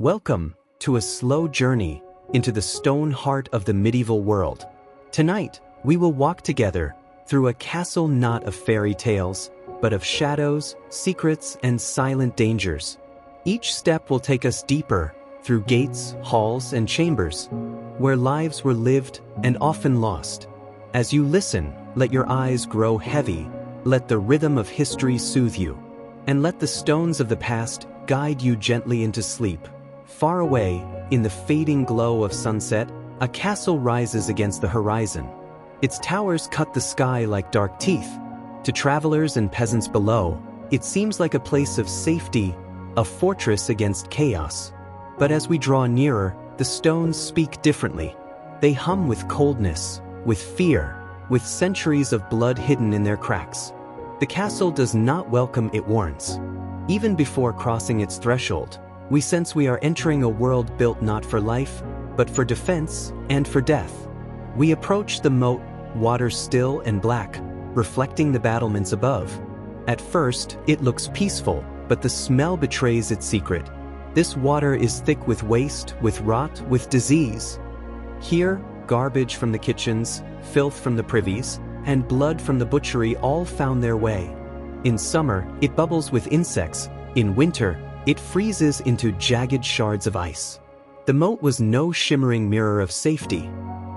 Welcome to a slow journey into the stone heart of the medieval world. Tonight, we will walk together through a castle not of fairy tales, but of shadows, secrets, and silent dangers. Each step will take us deeper through gates, halls, and chambers, where lives were lived and often lost. As you listen, let your eyes grow heavy, let the rhythm of history soothe you, and let the stones of the past guide you gently into sleep. Far away, in the fading glow of sunset, a castle rises against the horizon. Its towers cut the sky like dark teeth. To travelers and peasants below, it seems like a place of safety, a fortress against chaos. But as we draw nearer, the stones speak differently. They hum with coldness, with fear, with centuries of blood hidden in their cracks. The castle does not welcome, it warns. Even before crossing its threshold, we sense we are entering a world built not for life, but for defense and for death. We approach the moat, water still and black, reflecting the battlements above. At first, it looks peaceful, but the smell betrays its secret. This water is thick with waste, with rot, with disease. Here, garbage from the kitchens, filth from the privies, and blood from the butchery all found their way. In summer, it bubbles with insects. In winter, it freezes into jagged shards of ice. The moat was no shimmering mirror of safety.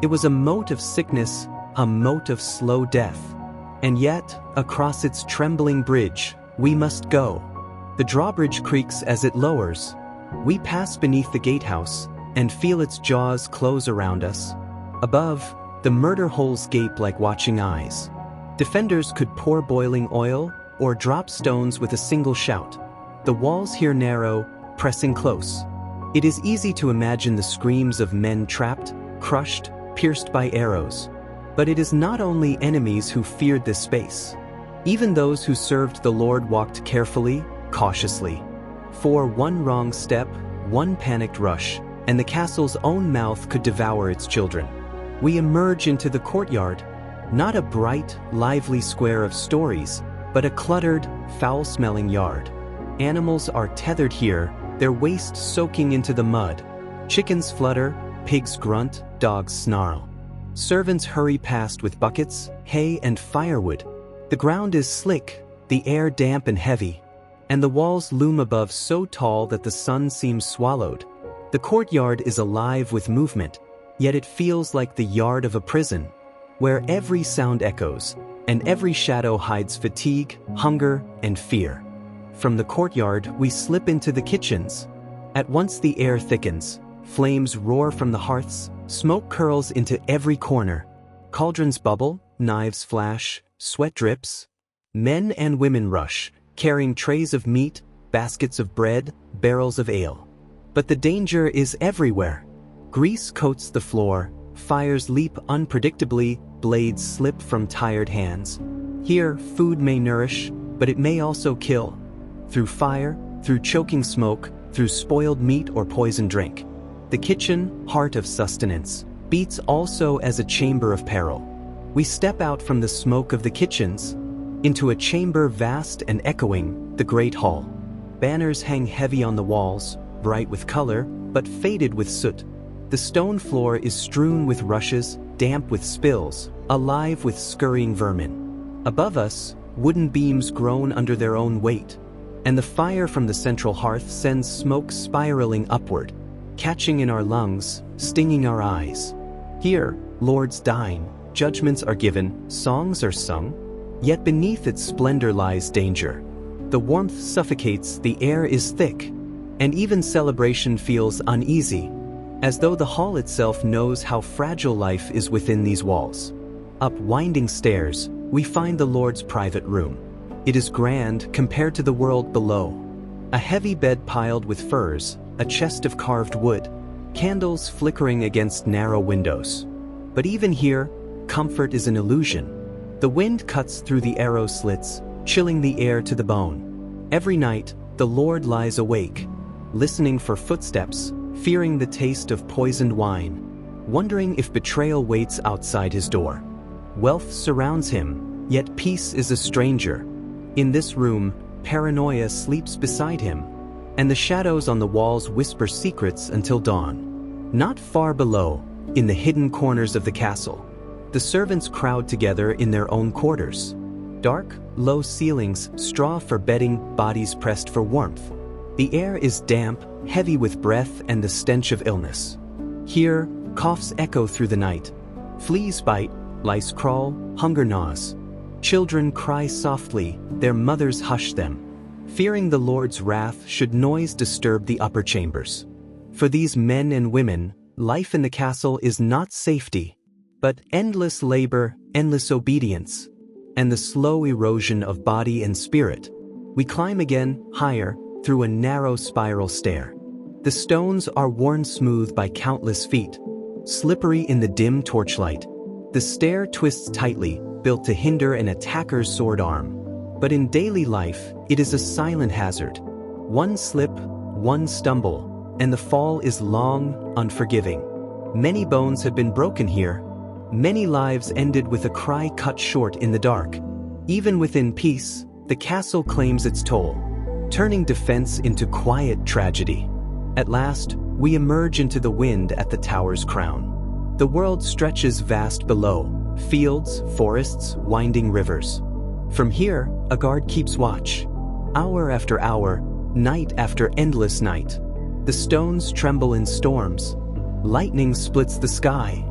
It was a moat of sickness, a moat of slow death. And yet, across its trembling bridge, we must go. The drawbridge creaks as it lowers. We pass beneath the gatehouse and feel its jaws close around us. Above, the murder holes gape like watching eyes. Defenders could pour boiling oil or drop stones with a single shout. The walls here narrow, pressing close. It is easy to imagine the screams of men trapped, crushed, pierced by arrows. But it is not only enemies who feared this space. Even those who served the Lord walked carefully, cautiously. For one wrong step, one panicked rush, and the castle's own mouth could devour its children. We emerge into the courtyard, not a bright, lively square of stories, but a cluttered, foul-smelling yard. Animals are tethered here, their waste soaking into the mud. Chickens flutter, pigs grunt, dogs snarl. Servants hurry past with buckets, hay, and firewood. The ground is slick, the air damp and heavy, and the walls loom above so tall that the sun seems swallowed. The courtyard is alive with movement, yet it feels like the yard of a prison, where every sound echoes, and every shadow hides fatigue, hunger, and fear. From the courtyard, we slip into the kitchens. At once the air thickens, flames roar from the hearths, smoke curls into every corner. Cauldrons bubble, knives flash, sweat drips. Men and women rush, carrying trays of meat, baskets of bread, barrels of ale. But the danger is everywhere. Grease coats the floor, fires leap unpredictably, blades slip from tired hands. Here, food may nourish, but it may also kill. Through fire, through choking smoke, through spoiled meat or poisoned drink. The kitchen, heart of sustenance, beats also as a chamber of peril. We step out from the smoke of the kitchens into a chamber vast and echoing, the great hall. Banners hang heavy on the walls, bright with color, but faded with soot. The stone floor is strewn with rushes, damp with spills, alive with scurrying vermin. Above us, wooden beams groan under their own weight, and the fire from the central hearth sends smoke spiraling upward, catching in our lungs, stinging our eyes. Here, lords dine, judgments are given, songs are sung, yet beneath its splendor lies danger. The warmth suffocates, the air is thick, and even celebration feels uneasy, as though the hall itself knows how fragile life is within these walls. Up winding stairs, we find the Lord's private room. It is grand compared to the world below. A heavy bed piled with furs, a chest of carved wood, candles flickering against narrow windows. But even here, comfort is an illusion. The wind cuts through the arrow slits, chilling the air to the bone. Every night, the Lord lies awake, listening for footsteps, fearing the taste of poisoned wine, wondering if betrayal waits outside his door. Wealth surrounds him, yet peace is a stranger. In this room, paranoia sleeps beside him. and the shadows on the walls whisper secrets until dawn. Not far below, in the hidden corners of the castle, the servants crowd together in their own quarters. Dark, low ceilings, straw for bedding, bodies pressed for warmth. The air is damp, heavy with breath and the stench of illness. Here, coughs echo through the night. Fleas bite, lice crawl, hunger gnaws. Children cry softly, their mothers hush them, fearing the Lord's wrath should noise disturb the upper chambers. For these men and women, life in the castle is not safety, but endless labor, endless obedience, and the slow erosion of body and spirit. We climb again, higher, through a narrow spiral stair. The stones are worn smooth by countless feet, slippery in the dim torchlight. The stair twists tightly, built to hinder an attacker's sword arm. But in daily life, it is a silent hazard. One slip, one stumble, and the fall is long, unforgiving. Many bones have been broken here. Many lives ended with a cry cut short in the dark. Even within peace, the castle claims its toll, turning defense into quiet tragedy. At last, we emerge into the wind at the tower's crown. The world stretches vast below, fields, forests, winding rivers. From here, a guard keeps watch. Hour after hour, night after endless night. The stones tremble in storms. Lightning splits the sky,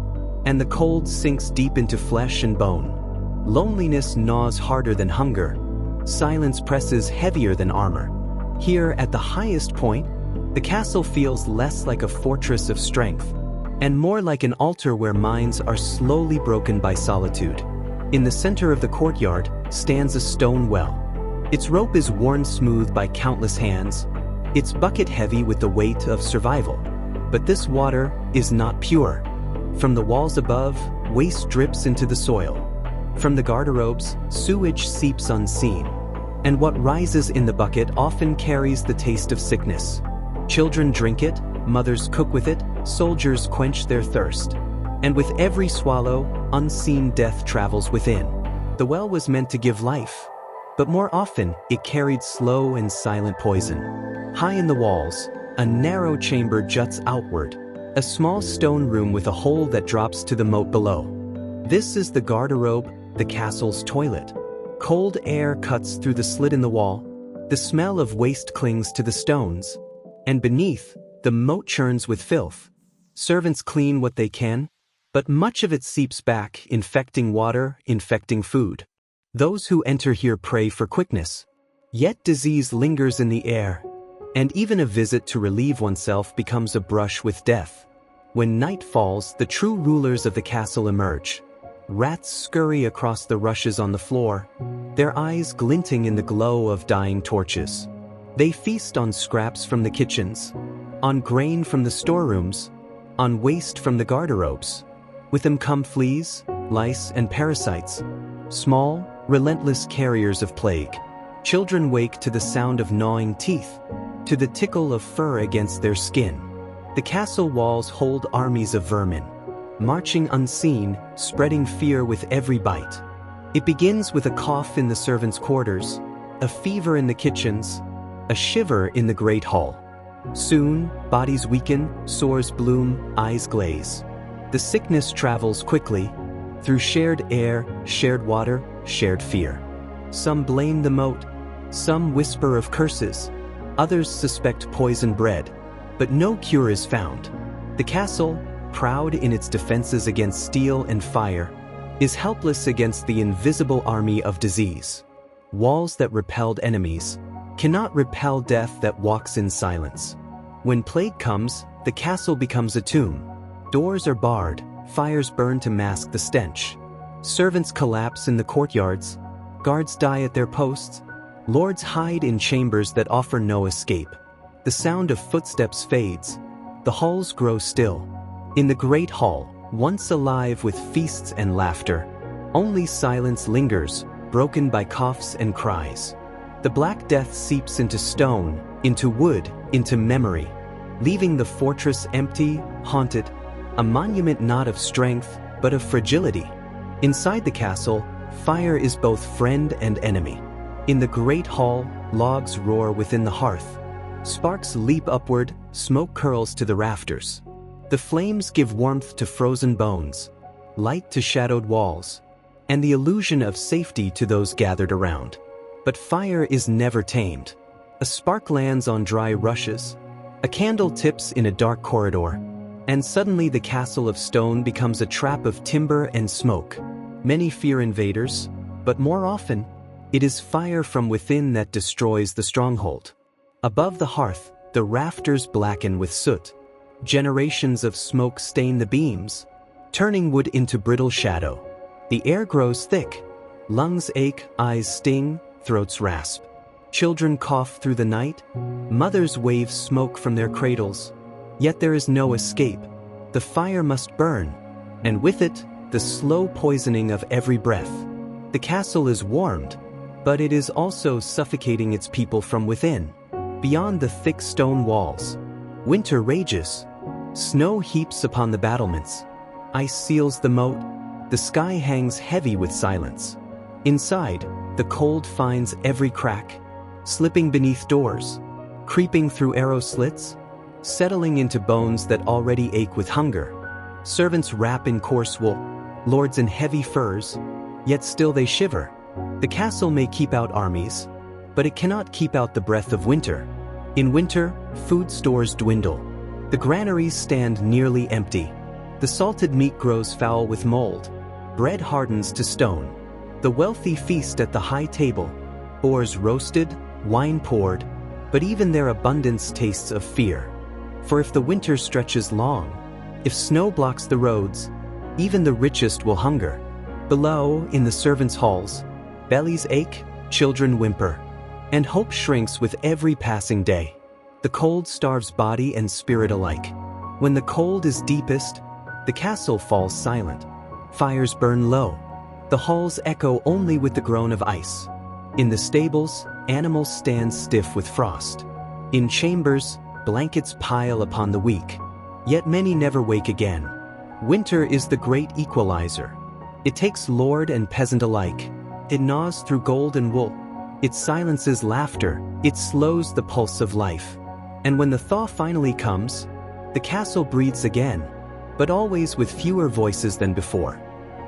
and the cold sinks deep into flesh and bone. Loneliness gnaws harder than hunger. Silence presses heavier than armor. Here, at the highest point, the castle feels less like a fortress of strength, and more like an altar where minds are slowly broken by solitude. In the center of the courtyard stands a stone well. Its rope is worn smooth by countless hands, its bucket heavy with the weight of survival. But this water is not pure. From the walls above, waste drips into the soil. From the garderobes, sewage seeps unseen. And what rises in the bucket often carries the taste of sickness. Children drink it, mothers cook with it, soldiers quench their thirst. And with every swallow, unseen death travels within. The well was meant to give life, but more often it carried slow and silent poison. High in the walls, a narrow chamber juts outward, a small stone room with a hole that drops to the moat below. This is the garderobe, the castle's toilet. Cold air cuts through the slit in the wall, the smell of waste clings to the stones, and beneath, the moat churns with filth. Servants clean what they can, but much of it seeps back, infecting water, infecting food. Those who enter here pray for quickness. Yet disease lingers in the air, and even a visit to relieve oneself becomes a brush with death. When night falls, the true rulers of the castle emerge. Rats scurry across the rushes on the floor, their eyes glinting in the glow of dying torches. They feast on scraps from the kitchens, on grain from the storerooms, on waste from the garderobes. With them come fleas, lice, and parasites, small, relentless carriers of plague. Children wake to the sound of gnawing teeth, to the tickle of fur against their skin. The castle walls hold armies of vermin, marching unseen, spreading fear with every bite. It begins with a cough in the servants' quarters, a fever in the kitchens, a shiver in the great hall. Soon, bodies weaken, sores bloom, eyes glaze. The sickness travels quickly, through shared air, shared water, shared fear. Some blame the moat, some whisper of curses, others suspect poison bread, but no cure is found. The castle, proud in its defenses against steel and fire, is helpless against the invisible army of disease. Walls that repelled enemies cannot repel death that walks in silence. When plague comes, the castle becomes a tomb. Doors are barred, fires burn to mask the stench. Servants collapse in the courtyards, guards die at their posts, lords hide in chambers that offer no escape. The sound of footsteps fades, the halls grow still. In the great hall, once alive with feasts and laughter, only silence lingers, broken by coughs and cries. The Black Death seeps into stone, into wood, into memory, leaving the fortress empty, haunted, a monument not of strength, but of fragility. Inside the castle, fire is both friend and enemy. In the great hall, logs roar within the hearth. Sparks leap upward, smoke curls to the rafters. The flames give warmth to frozen bones, light to shadowed walls, and the illusion of safety to those gathered around. But fire is never tamed. A spark lands on dry rushes, a candle tips in a dark corridor, and suddenly the castle of stone becomes a trap of timber and smoke. Many fear invaders, but more often, it is fire from within that destroys the stronghold. Above the hearth, the rafters blacken with soot. Generations of smoke stain the beams, turning wood into brittle shadow. The air grows thick. Lungs ache, eyes sting, throats rasp. Children cough through the night. Mothers wave smoke from their cradles. Yet there is no escape. The fire must burn, and with it, the slow poisoning of every breath. The castle is warmed, but it is also suffocating its people from within. Beyond the thick stone walls, winter rages. Snow heaps upon the battlements. Ice seals the moat. The sky hangs heavy with silence. Inside, the cold finds every crack, slipping beneath doors, creeping through arrow slits, settling into bones that already ache with hunger. Servants wrap in coarse wool, lords in heavy furs, yet still they shiver. The castle may keep out armies, but it cannot keep out the breath of winter. In winter, food stores dwindle. The granaries stand nearly empty. The salted meat grows foul with mold. Bread hardens to stone. The wealthy feast at the high table. Boars roasted, wine poured, but even their abundance tastes of fear. For if the winter stretches long, if snow blocks the roads, even the richest will hunger. Below, in the servants' halls, bellies ache, children whimper, and hope shrinks with every passing day. The cold starves body and spirit alike. When the cold is deepest, the castle falls silent. Fires burn low. The halls echo only with the groan of ice. In the stables, animals stand stiff with frost. In chambers, blankets pile upon the weak. Yet many never wake again. Winter is the great equalizer. It takes lord and peasant alike. It gnaws through gold and wool. It silences laughter. It slows the pulse of life. And when the thaw finally comes, the castle breathes again, but always with fewer voices than before.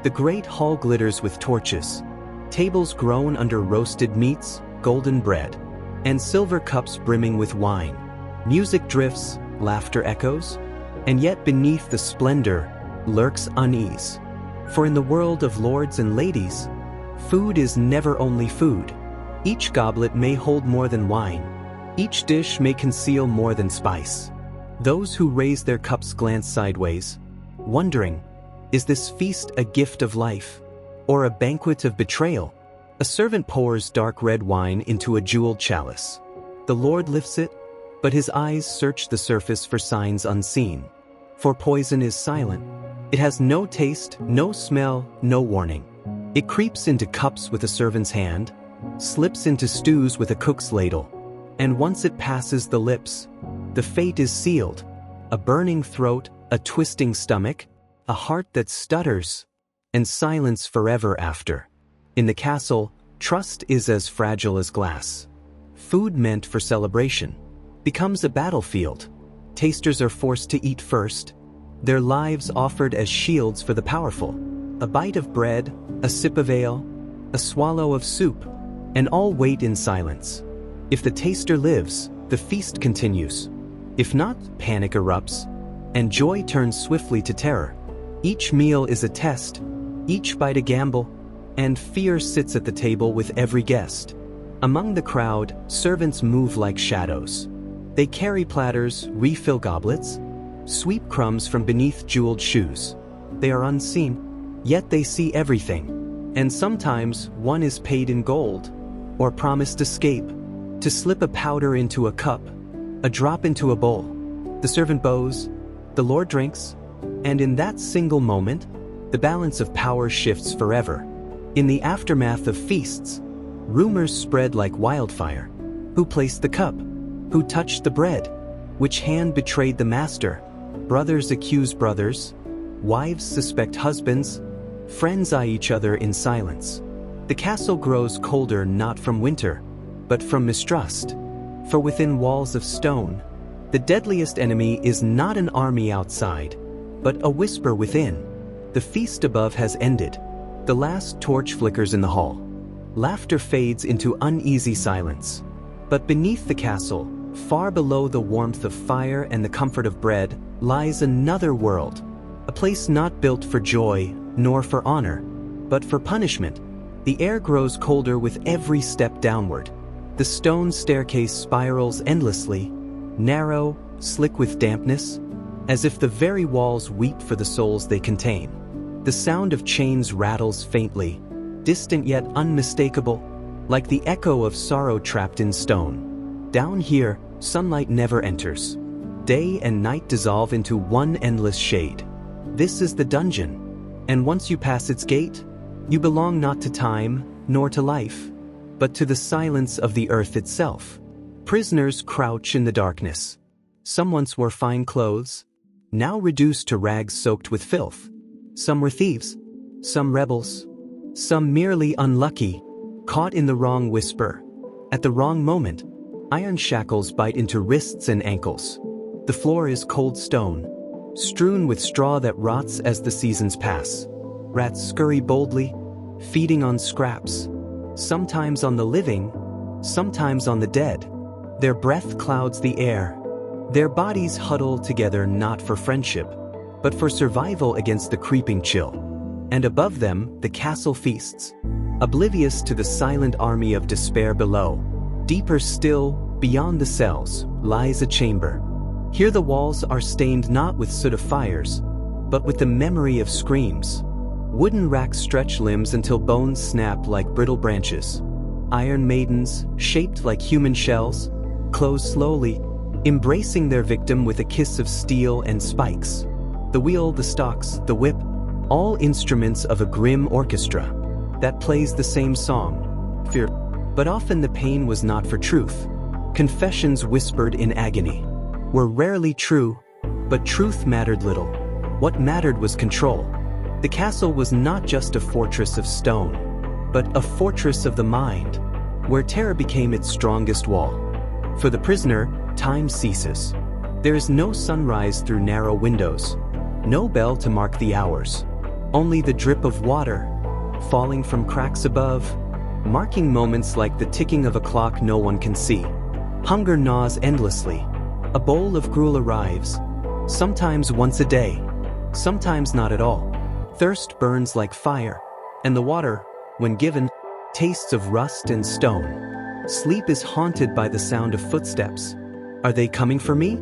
The great hall glitters with torches. Tables groan under roasted meats, golden bread, and silver cups brimming with wine. Music drifts, laughter echoes, and yet beneath the splendor lurks unease. For in the world of lords and ladies, food is never only food. Each goblet may hold more than wine. Each dish may conceal more than spice. Those who raise their cups glance sideways, wondering, is this feast a gift of life, or a banquet of betrayal? A servant pours dark red wine into a jeweled chalice. The Lord lifts it, but his eyes search the surface for signs unseen. For poison is silent. It has no taste, no smell, no warning. It creeps into cups with a servant's hand, slips into stews with a cook's ladle, and once it passes the lips, the fate is sealed. A burning throat, a twisting stomach, a heart that stutters, and silence forever after. In the castle, trust is as fragile as glass. Food meant for celebration becomes a battlefield. Tasters are forced to eat first, their lives offered as shields for the powerful. A bite of bread, a sip of ale, a swallow of soup, and all wait in silence. If the taster lives, the feast continues. If not, panic erupts, and joy turns swiftly to terror. Each meal is a test, each bite a gamble, and fear sits at the table with every guest. Among the crowd, servants move like shadows. They carry platters, refill goblets, sweep crumbs from beneath jeweled shoes. They are unseen, yet they see everything. And sometimes one is paid in gold, or promised escape, to slip a powder into a cup, a drop into a bowl. The servant bows, the Lord drinks, and in that single moment, the balance of power shifts forever. In the aftermath of feasts, rumors spread like wildfire. Who placed the cup? Who touched the bread? Which hand betrayed the master? Brothers accuse brothers, wives suspect husbands, friends eye each other in silence. The castle grows colder not from winter, but from mistrust. For within walls of stone, the deadliest enemy is not an army outside, but a whisper within. The feast above has ended. The last torch flickers in the hall. Laughter fades into uneasy silence. But beneath the castle, far below the warmth of fire and the comfort of bread, lies another world. A place not built for joy, nor for honor, but for punishment. The air grows colder with every step downward. The stone staircase spirals endlessly, narrow, slick with dampness, as if the very walls weep for the souls they contain. The sound of chains rattles faintly, distant yet unmistakable, like the echo of sorrow trapped in stone. Down here, sunlight never enters. Day and night dissolve into one endless shade. This is the dungeon, and once you pass its gate, you belong not to time, nor to life, but to the silence of the earth itself. Prisoners crouch in the darkness. Some once wore fine clothes, now reduced to rags soaked with filth. Some were thieves, some rebels, some merely unlucky, caught in the wrong whisper. At the wrong moment, iron shackles bite into wrists and ankles. The floor is cold stone, strewn with straw that rots as the seasons pass. Rats scurry boldly, feeding on scraps, sometimes on the living, sometimes on the dead. Their breath clouds the air. Their bodies huddle together not for friendship, but for survival against the creeping chill. And above them, the castle feasts, oblivious to the silent army of despair below. Deeper still, beyond the cells, lies a chamber. Here the walls are stained not with soot of fires, but with the memory of screams. Wooden racks stretch limbs until bones snap like brittle branches. Iron maidens, shaped like human shells, close slowly, embracing their victim with a kiss of steel and spikes. The wheel, the stocks, the whip, all instruments of a grim orchestra that plays the same song, fear. But often the pain was not for truth. Confessions whispered in agony were rarely true, but truth mattered little. What mattered was control. The castle was not just a fortress of stone, but a fortress of the mind, where terror became its strongest wall. For the prisoner, time ceases. There is no sunrise through narrow windows, no bell to mark the hours, only the drip of water, falling from cracks above, marking moments like the ticking of a clock no one can see. Hunger gnaws endlessly. A bowl of gruel arrives, sometimes once a day, sometimes not at all. Thirst burns like fire, and the water, when given, tastes of rust and stone. Sleep is haunted by the sound of footsteps. Are they coming for me?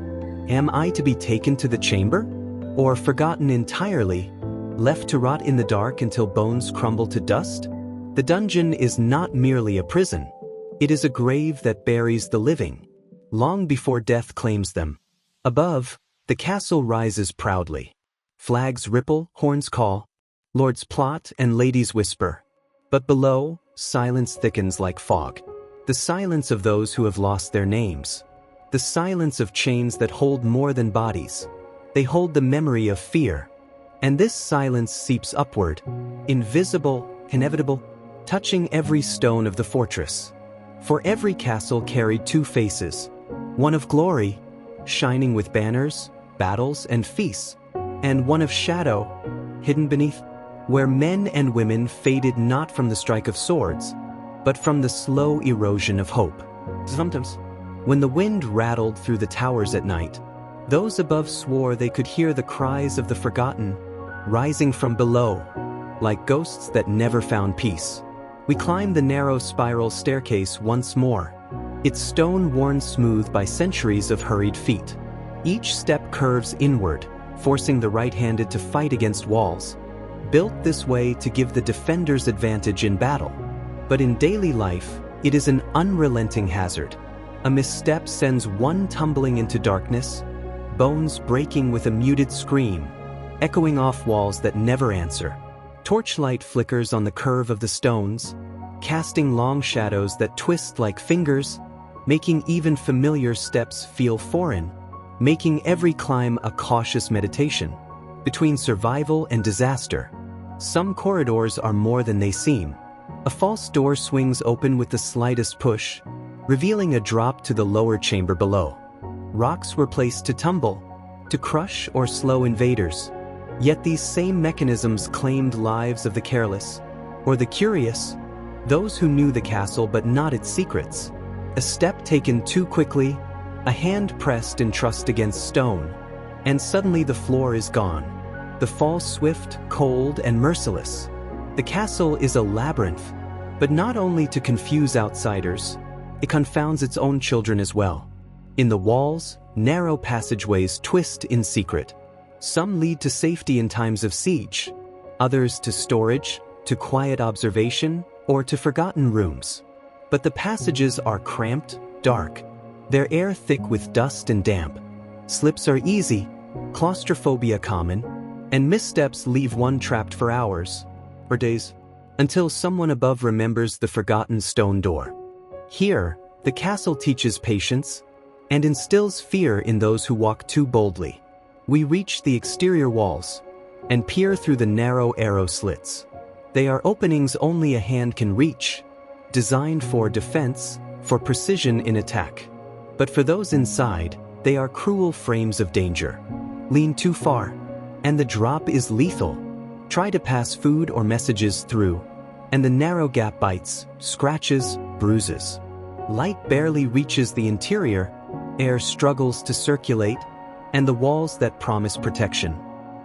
Am I to be taken to the chamber? Or forgotten entirely, left to rot in the dark until bones crumble to dust? The dungeon is not merely a prison. It is a grave that buries the living, long before death claims them. Above, the castle rises proudly. Flags ripple, horns call, lords plot and ladies whisper. But below, silence thickens like fog. The silence of those who have lost their names. The silence of chains that hold more than bodies. They hold the memory of fear. And this silence seeps upward, invisible, inevitable, touching every stone of the fortress. For every castle carried two faces, one of glory, shining with banners, battles, and feasts, and one of shadow, hidden beneath, where men and women faded not from the strike of swords, but from the slow erosion of hope. Sometimes, when the wind rattled through the towers at night, those above swore they could hear the cries of the forgotten, rising from below, like ghosts that never found peace. We climbed the narrow spiral staircase once more, its stone worn smooth by centuries of hurried feet. Each step curves inward, forcing the right-handed to fight against walls, built this way to give the defenders advantage in battle. But in daily life, it is an unrelenting hazard. A misstep sends one tumbling into darkness, bones breaking with a muted scream, echoing off walls that never answer. Torchlight flickers on the curve of the stones, casting long shadows that twist like fingers, making even familiar steps feel foreign, making every climb a cautious meditation. Between survival and disaster, some corridors are more than they seem. A false door swings open with the slightest push, revealing a drop to the lower chamber below. Rocks were placed to tumble, to crush or slow invaders. Yet these same mechanisms claimed lives of the careless, or the curious, those who knew the castle but not its secrets. A step taken too quickly, a hand pressed in trust against stone, and suddenly the floor is gone. The fall swift, cold, and merciless. The castle is a labyrinth, but not only to confuse outsiders, it confounds its own children as well. In the walls, narrow passageways twist in secret. Some lead to safety in times of siege, others to storage, to quiet observation, or to forgotten rooms. But the passages are cramped, dark, their air thick with dust and damp. Slips are easy, claustrophobia common, and missteps leave one trapped for hours, or days, until someone above remembers the forgotten stone door. Here, the castle teaches patience, and instills fear in those who walk too boldly. We reach the exterior walls, and peer through the narrow arrow slits. They are openings only a hand can reach, designed for defense, for precision in attack. But for those inside, they are cruel frames of danger. Lean too far, and the drop is lethal. Try to pass food or messages through, and the narrow gap bites, scratches, bruises. Light barely reaches the interior, air struggles to circulate, and the walls that promise protection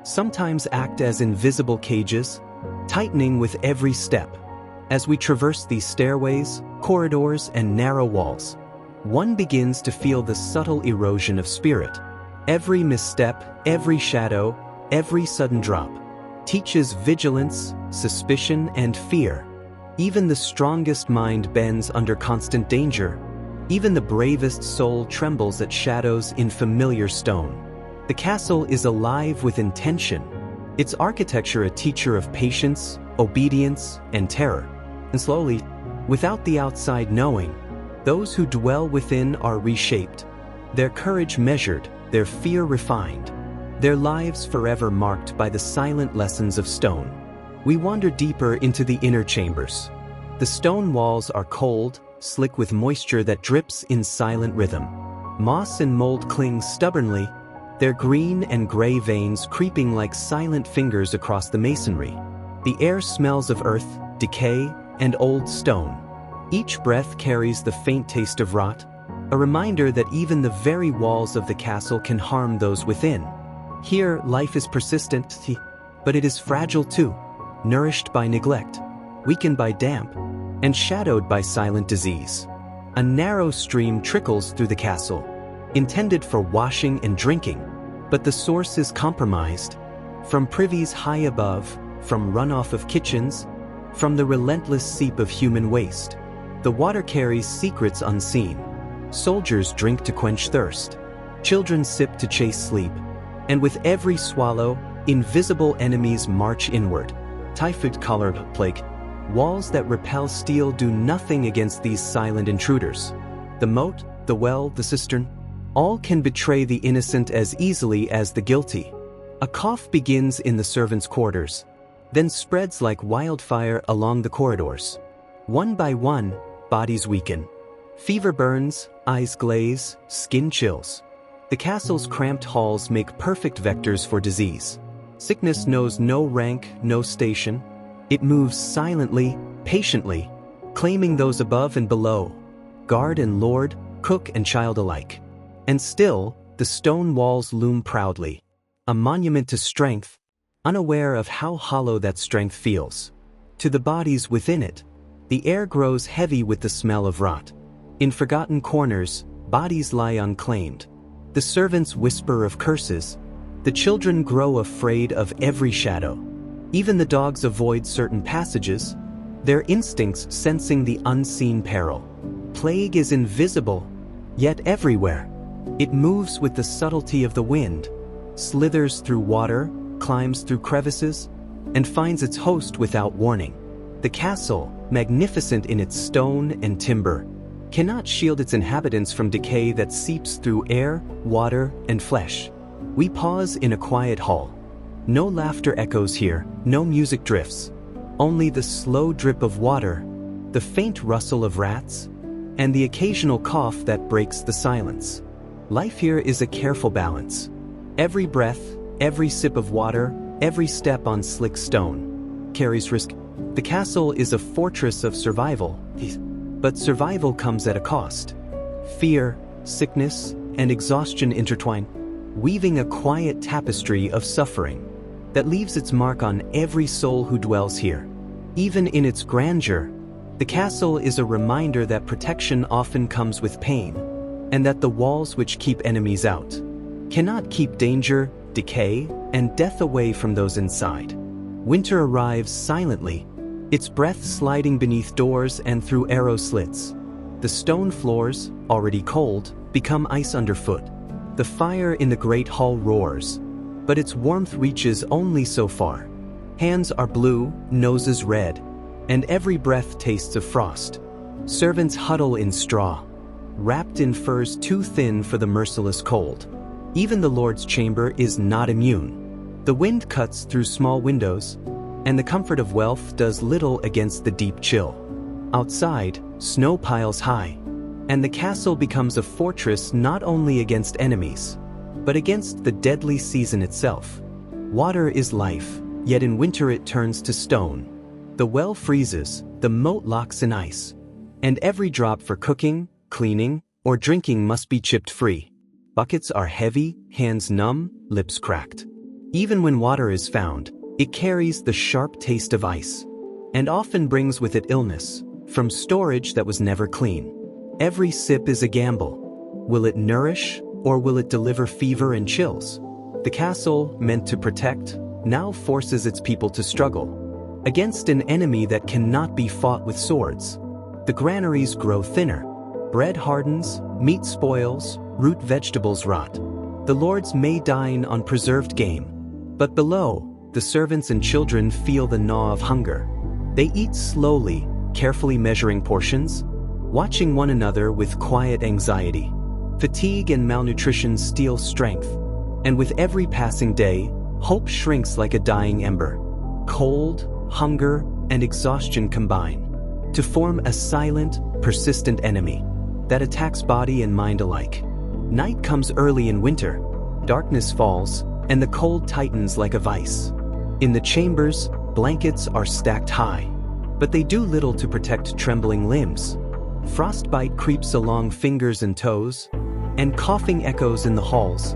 sometimes act as invisible cages, tightening with every step. As we traverse these stairways, corridors, and narrow walls, one begins to feel the subtle erosion of spirit. Every misstep, every shadow, every sudden drop teaches vigilance, suspicion, and fear. Even the strongest mind bends under constant danger. Even the bravest soul trembles at shadows in familiar stone. The castle is alive with intention, its architecture a teacher of patience, obedience, and terror. And slowly, without the outside knowing, those who dwell within are reshaped, their courage measured, their fear refined, their lives forever marked by the silent lessons of stone. We wander deeper into the inner chambers. The stone walls are cold, slick with moisture that drips in silent rhythm. Moss and mold cling stubbornly, their green and gray veins creeping like silent fingers across the masonry. The air smells of earth, decay, and old stone. Each breath carries the faint taste of rot, a reminder that even the very walls of the castle can harm those within. Here, life is persistent, but it is fragile too, nourished by neglect, weakened by damp, and shadowed by silent disease. A narrow stream trickles through the castle, intended for washing and drinking, but the source is compromised. From privies high above, from runoff of kitchens, from the relentless seep of human waste, the water carries secrets unseen. Soldiers drink to quench thirst, children sip to chase sleep, and with every swallow, invisible enemies march inward. Typhoid-colored plague, walls that repel steel do nothing against these silent intruders. The moat, the well, the cistern, all can betray the innocent as easily as the guilty. A cough begins in the servants' quarters, then spreads like wildfire along the corridors. One by one, bodies weaken. Fever burns, eyes glaze, skin chills. The castle's cramped halls make perfect vectors for disease. Sickness knows no rank, no station. It moves silently, patiently, claiming those above and below, guard and lord, cook and child alike. And still, the stone walls loom proudly, a monument to strength, unaware of how hollow that strength feels. To the bodies within it, the air grows heavy with the smell of rot. In forgotten corners, bodies lie unclaimed. The servants whisper of curses. The children grow afraid of every shadow. Even the dogs avoid certain passages, their instincts sensing the unseen peril. Plague is invisible, yet everywhere. It moves with the subtlety of the wind, slithers through water, climbs through crevices, and finds its host without warning. The castle, magnificent in its stone and timber, cannot shield its inhabitants from decay that seeps through air, water, and flesh. We pause in a quiet hall. No laughter echoes here, no music drifts. Only the slow drip of water, the faint rustle of rats, and the occasional cough that breaks the silence. Life here is a careful balance. Every breath, every sip of water, every step on slick stone carries risk. The castle is a fortress of survival, but survival comes at a cost. Fear, sickness, and exhaustion intertwine, weaving a quiet tapestry of suffering that leaves its mark on every soul who dwells here. Even in its grandeur, the castle is a reminder that protection often comes with pain, and that the walls which keep enemies out cannot keep danger, decay, and death away from those inside. Winter arrives silently, its breath sliding beneath doors and through arrow slits. The stone floors, already cold, become ice underfoot. The fire in the great hall roars, but its warmth reaches only so far. Hands are blue, noses red, and every breath tastes of frost. Servants huddle in straw, wrapped in furs too thin for the merciless cold. Even the Lord's chamber is not immune. The wind cuts through small windows, and the comfort of wealth does little against the deep chill. Outside, snow piles high, and the castle becomes a fortress not only against enemies, but against the deadly season itself. Water is life, yet in winter it turns to stone. The well freezes, the moat locks in ice, and every drop for cooking, cleaning, or drinking must be chipped free. Buckets are heavy, hands numb, lips cracked. Even when water is found, it carries the sharp taste of ice, and often brings with it illness, from storage that was never clean. Every sip is a gamble. Will it nourish, or will it deliver fever and chills? The castle, meant to protect, now forces its people to struggle against an enemy that cannot be fought with swords. The granaries grow thinner. Bread hardens, meat spoils, root vegetables rot. The lords may dine on preserved game, but below, the servants and children feel the gnaw of hunger. They eat slowly, carefully measuring portions, watching one another with quiet anxiety. Fatigue and malnutrition steal strength, and with every passing day, hope shrinks like a dying ember. Cold, hunger, and exhaustion combine to form a silent, persistent enemy that attacks body and mind alike. Night comes early in winter, darkness falls, and the cold tightens like a vice. In the chambers, blankets are stacked high, but they do little to protect trembling limbs. Frostbite creeps along fingers and toes, and coughing echoes in the halls,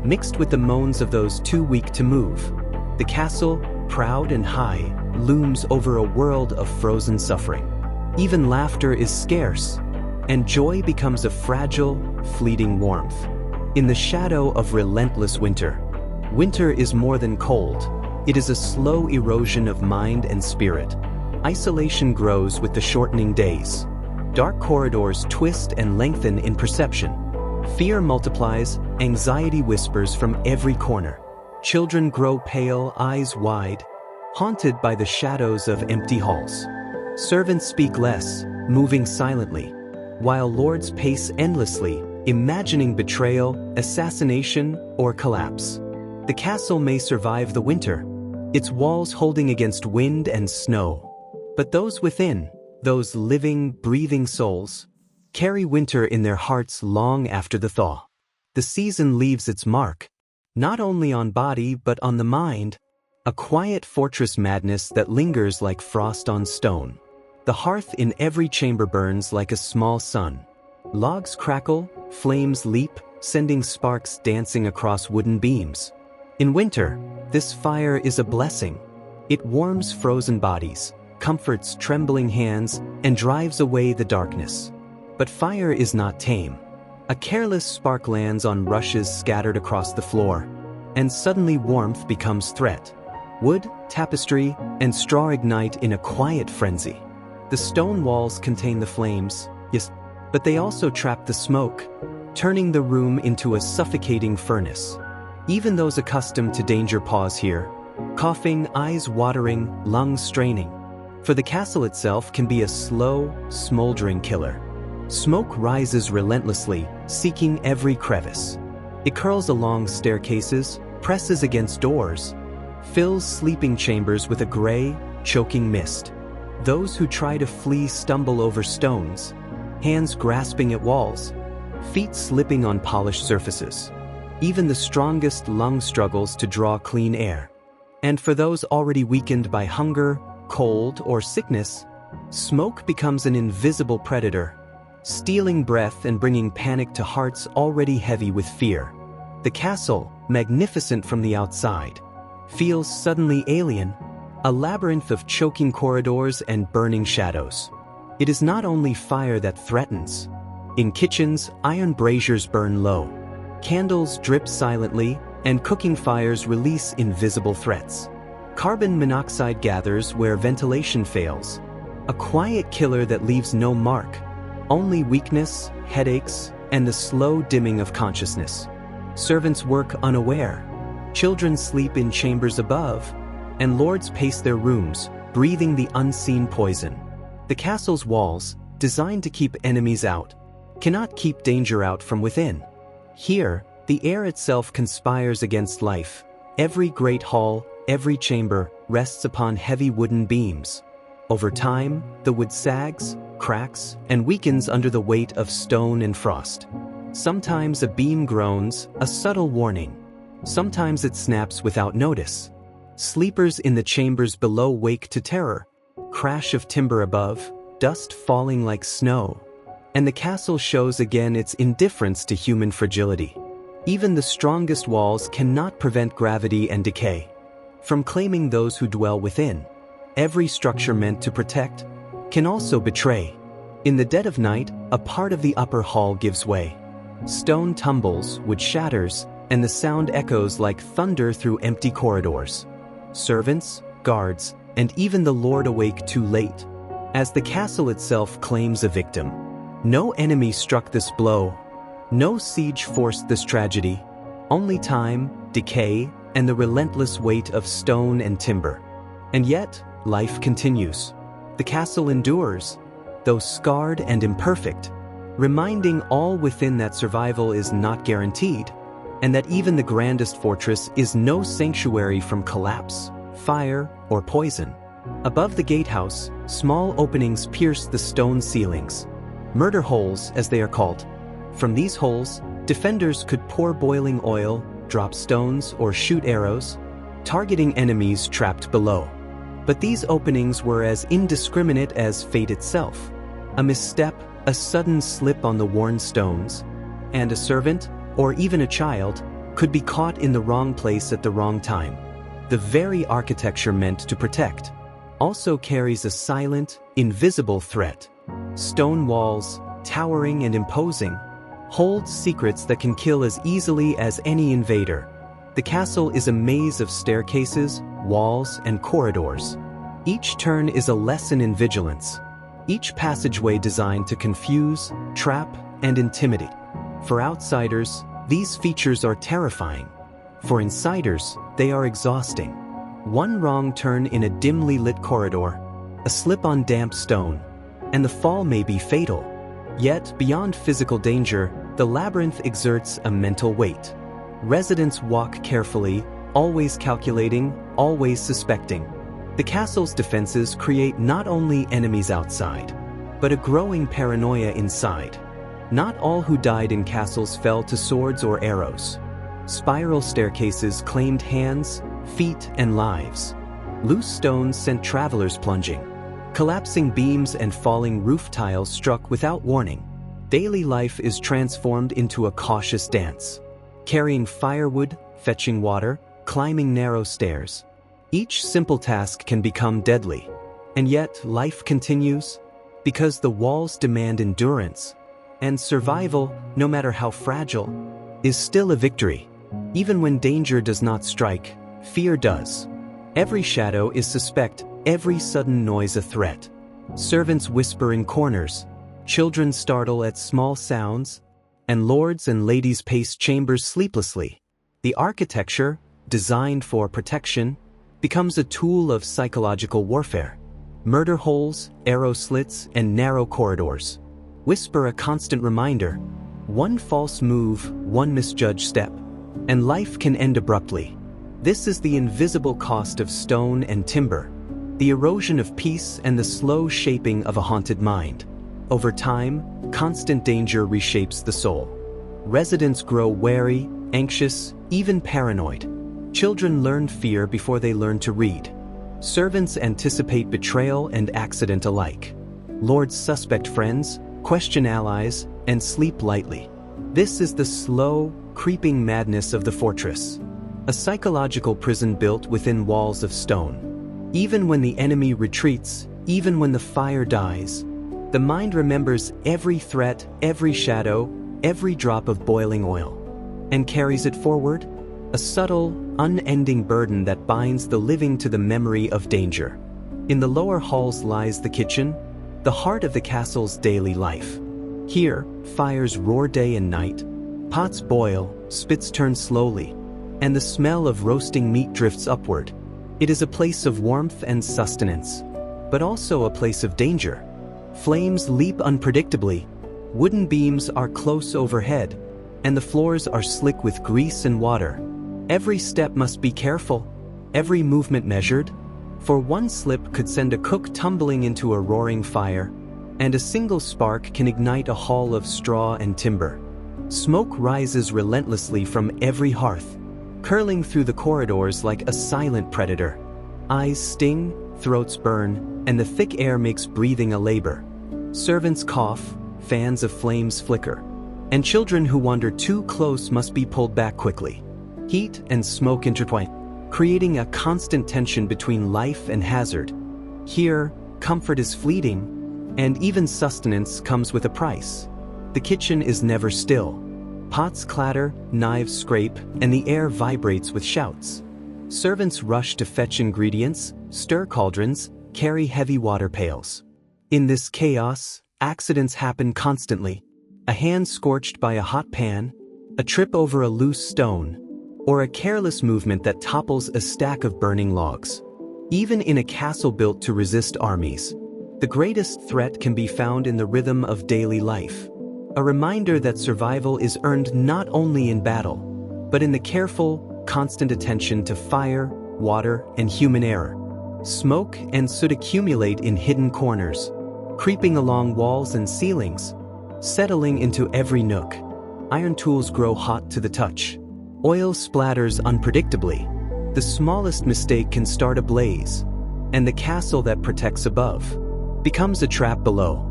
mixed with the moans of those too weak to move. The castle, proud and high, looms over a world of frozen suffering. Even laughter is scarce, and joy becomes a fragile, fleeting warmth. In the shadow of relentless winter, winter is more than cold. It is a slow erosion of mind and spirit. Isolation grows with the shortening days. Dark corridors twist and lengthen in perception. Fear multiplies, anxiety whispers from every corner. Children grow pale, eyes wide, haunted by the shadows of empty halls. Servants speak less, moving silently, while lords pace endlessly, imagining betrayal, assassination, or collapse. The castle may survive the winter, its walls holding against wind and snow. But those within, those living, breathing souls, carry winter in their hearts long after the thaw. The season leaves its mark, not only on body but on the mind, a quiet fortress madness that lingers like frost on stone. The hearth in every chamber burns like a small sun. Logs crackle, flames leap, sending sparks dancing across wooden beams. In winter, this fire is a blessing. It warms frozen bodies, comforts trembling hands, and drives away the darkness. But fire is not tame. A careless spark lands on rushes scattered across the floor, and suddenly warmth becomes threat. Wood, tapestry, and straw ignite in a quiet frenzy. The stone walls contain the flames, yes, but they also trap the smoke, turning the room into a suffocating furnace. Even those accustomed to danger pause here, coughing, eyes watering, lungs straining. For the castle itself can be a slow, smoldering killer. Smoke rises relentlessly, seeking every crevice. It curls along staircases, presses against doors, fills sleeping chambers with a gray, choking mist. Those who try to flee stumble over stones, hands grasping at walls, feet slipping on polished surfaces. Even the strongest lung struggles to draw clean air. And for those already weakened by hunger, cold, or sickness, smoke becomes an invisible predator, stealing breath and bringing panic to hearts already heavy with fear. The castle, magnificent from the outside, feels suddenly alien, a labyrinth of choking corridors and burning shadows. It is not only fire that threatens. In kitchens, iron braziers burn low. Candles drip silently, and cooking fires release invisible threats. Carbon monoxide gathers where ventilation fails. A quiet killer that leaves no mark, only weakness, headaches, and the slow dimming of consciousness. Servants work unaware. Children sleep in chambers above, and lords pace their rooms, breathing the unseen poison. The castle's walls, designed to keep enemies out, cannot keep danger out from within. Here, the air itself conspires against life. Every great hall, every chamber, rests upon heavy wooden beams. Over time, the wood sags, cracks, and weakens under the weight of stone and frost. Sometimes a beam groans, a subtle warning. Sometimes it snaps without notice. Sleepers in the chambers below wake to terror. Crash of timber above, dust falling like snow. And the castle shows again its indifference to human fragility. Even the strongest walls cannot prevent gravity and decay from claiming those who dwell within. Every structure meant to protect can also betray. In the dead of night, a part of the upper hall gives way. Stone tumbles, wood shatters, and the sound echoes like thunder through empty corridors. Servants, guards, and even the lord awake too late, as the castle itself claims a victim. No enemy struck this blow. No siege forced this tragedy. Only time, decay, and the relentless weight of stone and timber. And yet, life continues. The castle endures, though scarred and imperfect, reminding all within that survival is not guaranteed, and that even the grandest fortress is no sanctuary from collapse, fire, or poison. Above the gatehouse, small openings pierce the stone ceilings. Murder holes, as they are called. From these holes, defenders could pour boiling oil, drop stones, or shoot arrows, targeting enemies trapped below. But these openings were as indiscriminate as fate itself. A misstep, a sudden slip on the worn stones, and a servant, or even a child, could be caught in the wrong place at the wrong time. The very architecture meant to protect also carries a silent, invisible threat. Stone walls, towering and imposing, hold secrets that can kill as easily as any invader. The castle is a maze of staircases, walls, and corridors. Each turn is a lesson in vigilance. Each passageway designed to confuse, trap, and intimidate. For outsiders, these features are terrifying. For insiders, they are exhausting. One wrong turn in a dimly lit corridor, a slip on damp stone, and the fall may be fatal. Yet, beyond physical danger, the labyrinth exerts a mental weight. Residents walk carefully, always calculating, always suspecting. The castle's defenses create not only enemies outside, but a growing paranoia inside. Not all who died in castles fell to swords or arrows. Spiral staircases claimed hands, feet, and lives. Loose stones sent travelers plunging. Collapsing beams and falling roof tiles struck without warning. Daily life is transformed into a cautious dance. Carrying firewood, fetching water, climbing narrow stairs. Each simple task can become deadly. And yet, life continues because the walls demand endurance. And survival, no matter how fragile, is still a victory. Even when danger does not strike, fear does. Every shadow is suspect, every sudden noise a threat. Servants whisper in corners, children startle at small sounds, and lords and ladies pace chambers sleeplessly. The architecture, designed for protection, becomes a tool of psychological warfare. Murder holes, arrow slits, and narrow corridors whisper a constant reminder. One false move, one misjudged step, and life can end abruptly. This is the invisible cost of stone and timber, the erosion of peace and the slow shaping of a haunted mind. over time, constant danger reshapes the soul. Residents grow wary, anxious, even paranoid. Children learn fear before they learn to read. Servants anticipate betrayal and accident alike. Lords suspect friends, question allies, and sleep lightly. This is the slow, creeping madness of the fortress. A psychological prison built within walls of stone. Even when the enemy retreats, even when the fire dies, the mind remembers every threat, every shadow, every drop of boiling oil, and carries it forward, a subtle, unending burden that binds the living to the memory of danger. In the lower halls lies the kitchen, the heart of the castle's daily life. Here, fires roar day and night, pots boil, spits turn slowly, and the smell of roasting meat drifts upward. It is a place of warmth and sustenance, but also a place of danger. Flames leap unpredictably, wooden beams are close overhead, and the floors are slick with grease and water. Every step must be careful, every movement measured, for one slip could send a cook tumbling into a roaring fire, and a single spark can ignite a hall of straw and timber. Smoke rises relentlessly from every hearth, curling through the corridors like a silent predator. Eyes sting, throats burn, and the thick air makes breathing a labor. Servants cough, fans of flames flicker, and children who wander too close must be pulled back quickly. Heat and smoke intertwine, creating a constant tension between life and hazard. Here, comfort is fleeting, and even sustenance comes with a price. The kitchen is never still. Pots clatter, knives scrape, and the air vibrates with shouts. Servants rush to fetch ingredients, stir cauldrons, carry heavy water pails. In this chaos, accidents happen constantly. A hand scorched by a hot pan, a trip over a loose stone, or a careless movement that topples a stack of burning logs. Even in a castle built to resist armies, the greatest threat can be found in the rhythm of daily life. A reminder that survival is earned not only in battle, but in the careful, constant attention to fire, water, and human error. Smoke and soot accumulate in hidden corners, creeping along walls and ceilings, settling into every nook. Iron tools grow hot to the touch. Oil splatters unpredictably. The smallest mistake can start a blaze, and the castle that protects above becomes a trap below.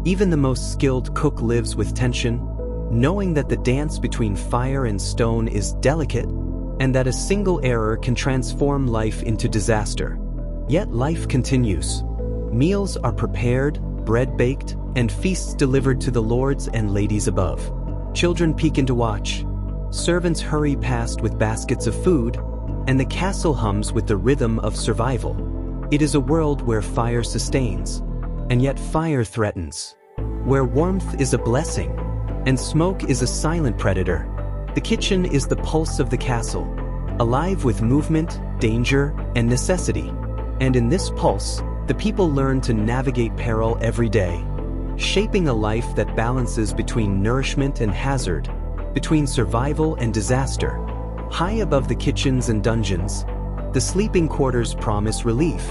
Even the most skilled cook lives with tension, knowing that the dance between fire and stone is delicate, and that a single error can transform life into disaster. Yet life continues. Meals are prepared, bread baked, and feasts delivered to the lords and ladies above. Children peek in to watch. Servants hurry past with baskets of food, and the castle hums with the rhythm of survival. It is a world where fire sustains, and yet fire threatens. Where warmth is a blessing, and smoke is a silent predator. The kitchen is the pulse of the castle, alive with movement, danger, and necessity. And in this pulse, the people learn to navigate peril every day, shaping a life that balances between nourishment and hazard, between survival and disaster. High above the kitchens and dungeons, the sleeping quarters promise relief,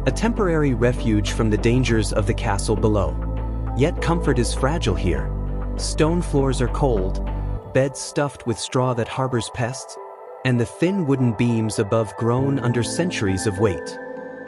a temporary refuge from the dangers of the castle below. Yet comfort is fragile here. Stone floors are cold, beds stuffed with straw that harbors pests, and the thin wooden beams above groan under centuries of weight.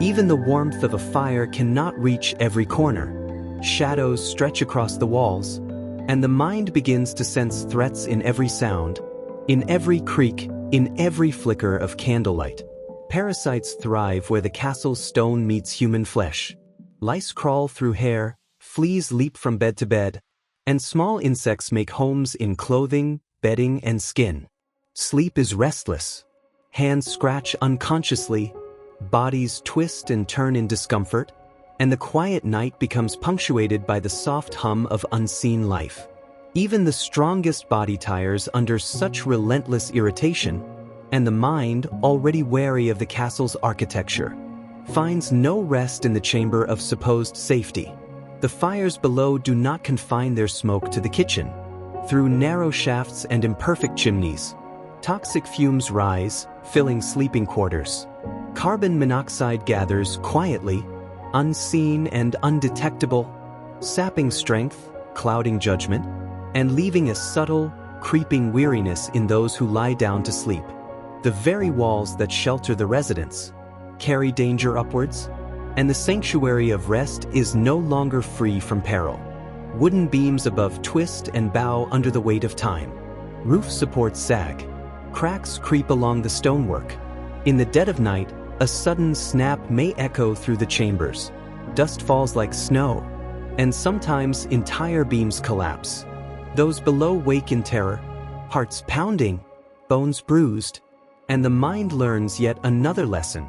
Even the warmth of a fire cannot reach every corner. Shadows stretch across the walls, and the mind begins to sense threats in every sound, in every creak, in every flicker of candlelight. Parasites thrive where the castle's stone meets human flesh. Lice crawl through hair, fleas leap from bed to bed, and small insects make homes in clothing, bedding, and skin. Sleep is restless. Hands scratch unconsciously, bodies twist and turn in discomfort, and the quiet night becomes punctuated by the soft hum of unseen life. Even the strongest body tires under such relentless irritation, and the mind, already wary of the castle's architecture, finds no rest in the chamber of supposed safety. The fires below do not confine their smoke to the kitchen. Through narrow shafts and imperfect chimneys, toxic fumes rise, filling sleeping quarters. Carbon monoxide gathers quietly, unseen and undetectable, sapping strength, clouding judgment, and leaving a subtle, creeping weariness in those who lie down to sleep. The very walls that shelter the residents carry danger upwards, and the sanctuary of rest is no longer free from peril. Wooden beams above twist and bow under the weight of time. Roof supports sag. Cracks creep along the stonework. In the dead of night, a sudden snap may echo through the chambers. Dust falls like snow, and sometimes entire beams collapse. Those below wake in terror, hearts pounding, bones bruised, and the mind learns yet another lesson.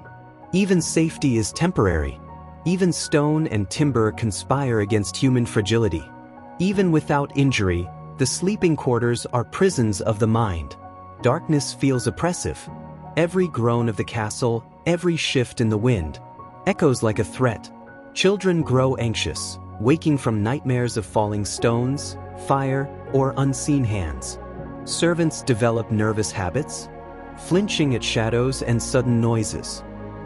Even safety is temporary. Even stone and timber conspire against human fragility. Even without injury, the sleeping quarters are prisons of the mind. Darkness feels oppressive. Every groan of the castle, every shift in the wind, echoes like a threat. Children grow anxious, waking from nightmares of falling stones, fire, or unseen hands. Servants develop nervous habits, flinching at shadows and sudden noises.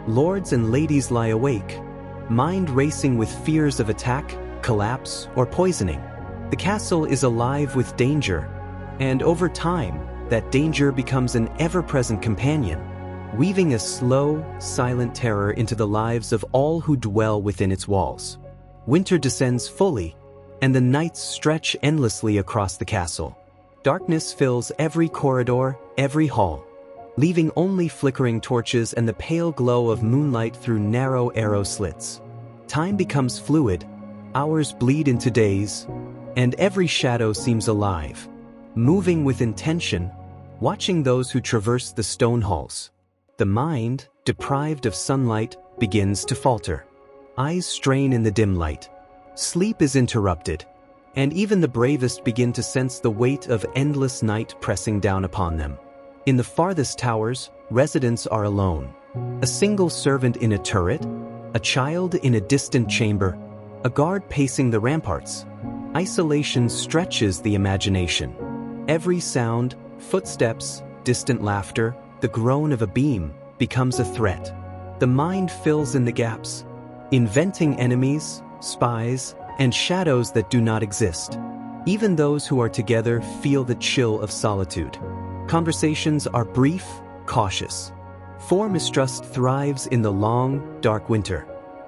Lords and ladies lie awake, mind racing with fears of attack, collapse, or poisoning. The castle is alive with danger, and over time, that danger becomes an ever-present companion, weaving a slow, silent terror into the lives of all who dwell within its walls. Winter descends fully, and the nights stretch endlessly across the castle. Darkness fills every corridor, every hall, leaving only flickering torches and the pale glow of moonlight through narrow arrow slits. Time becomes fluid, hours bleed into days, and every shadow seems alive, moving with intention, watching those who traverse the stone halls. The mind, deprived of sunlight, begins to falter. Eyes strain in the dim light. Sleep is interrupted, and even the bravest begin to sense the weight of endless night pressing down upon them. In the farthest towers, residents are alone. A single servant in a turret, a child in a distant chamber, a guard pacing the ramparts. Isolation stretches the imagination. Every sound, footsteps, distant laughter, the groan of a beam, becomes a threat. The mind fills in the gaps, inventing enemies, spies, and shadows that do not exist. Even those who are together feel the chill of solitude. Conversations are brief, cautious. For mistrust thrives in the long, dark winter.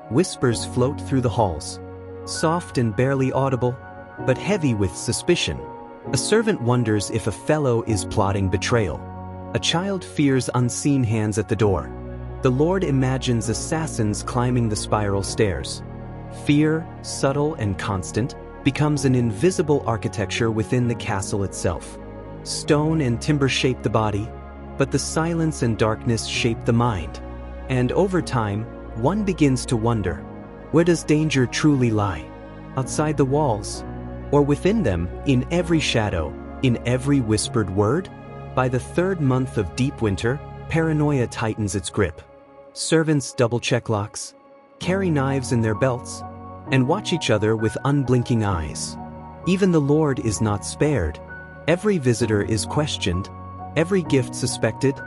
Whispers float through the halls, soft and barely audible, but heavy with suspicion. A servant wonders if a fellow is plotting betrayal. A child fears unseen hands at the door. The Lord imagines assassins climbing the spiral stairs. Fear, subtle and constant, becomes an invisible architecture within the castle itself. Stone and timber shape the body, but the silence and darkness shape the mind. And over time, one begins to wonder, where does danger truly lie? Outside the walls? Or within them, in every shadow, in every whispered word? By the third month of deep winter, paranoia tightens its grip. Servants double-check locks, carry knives in their belts, and watch each other with unblinking eyes. Even the Lord is not spared. Every visitor is questioned, every gift suspected,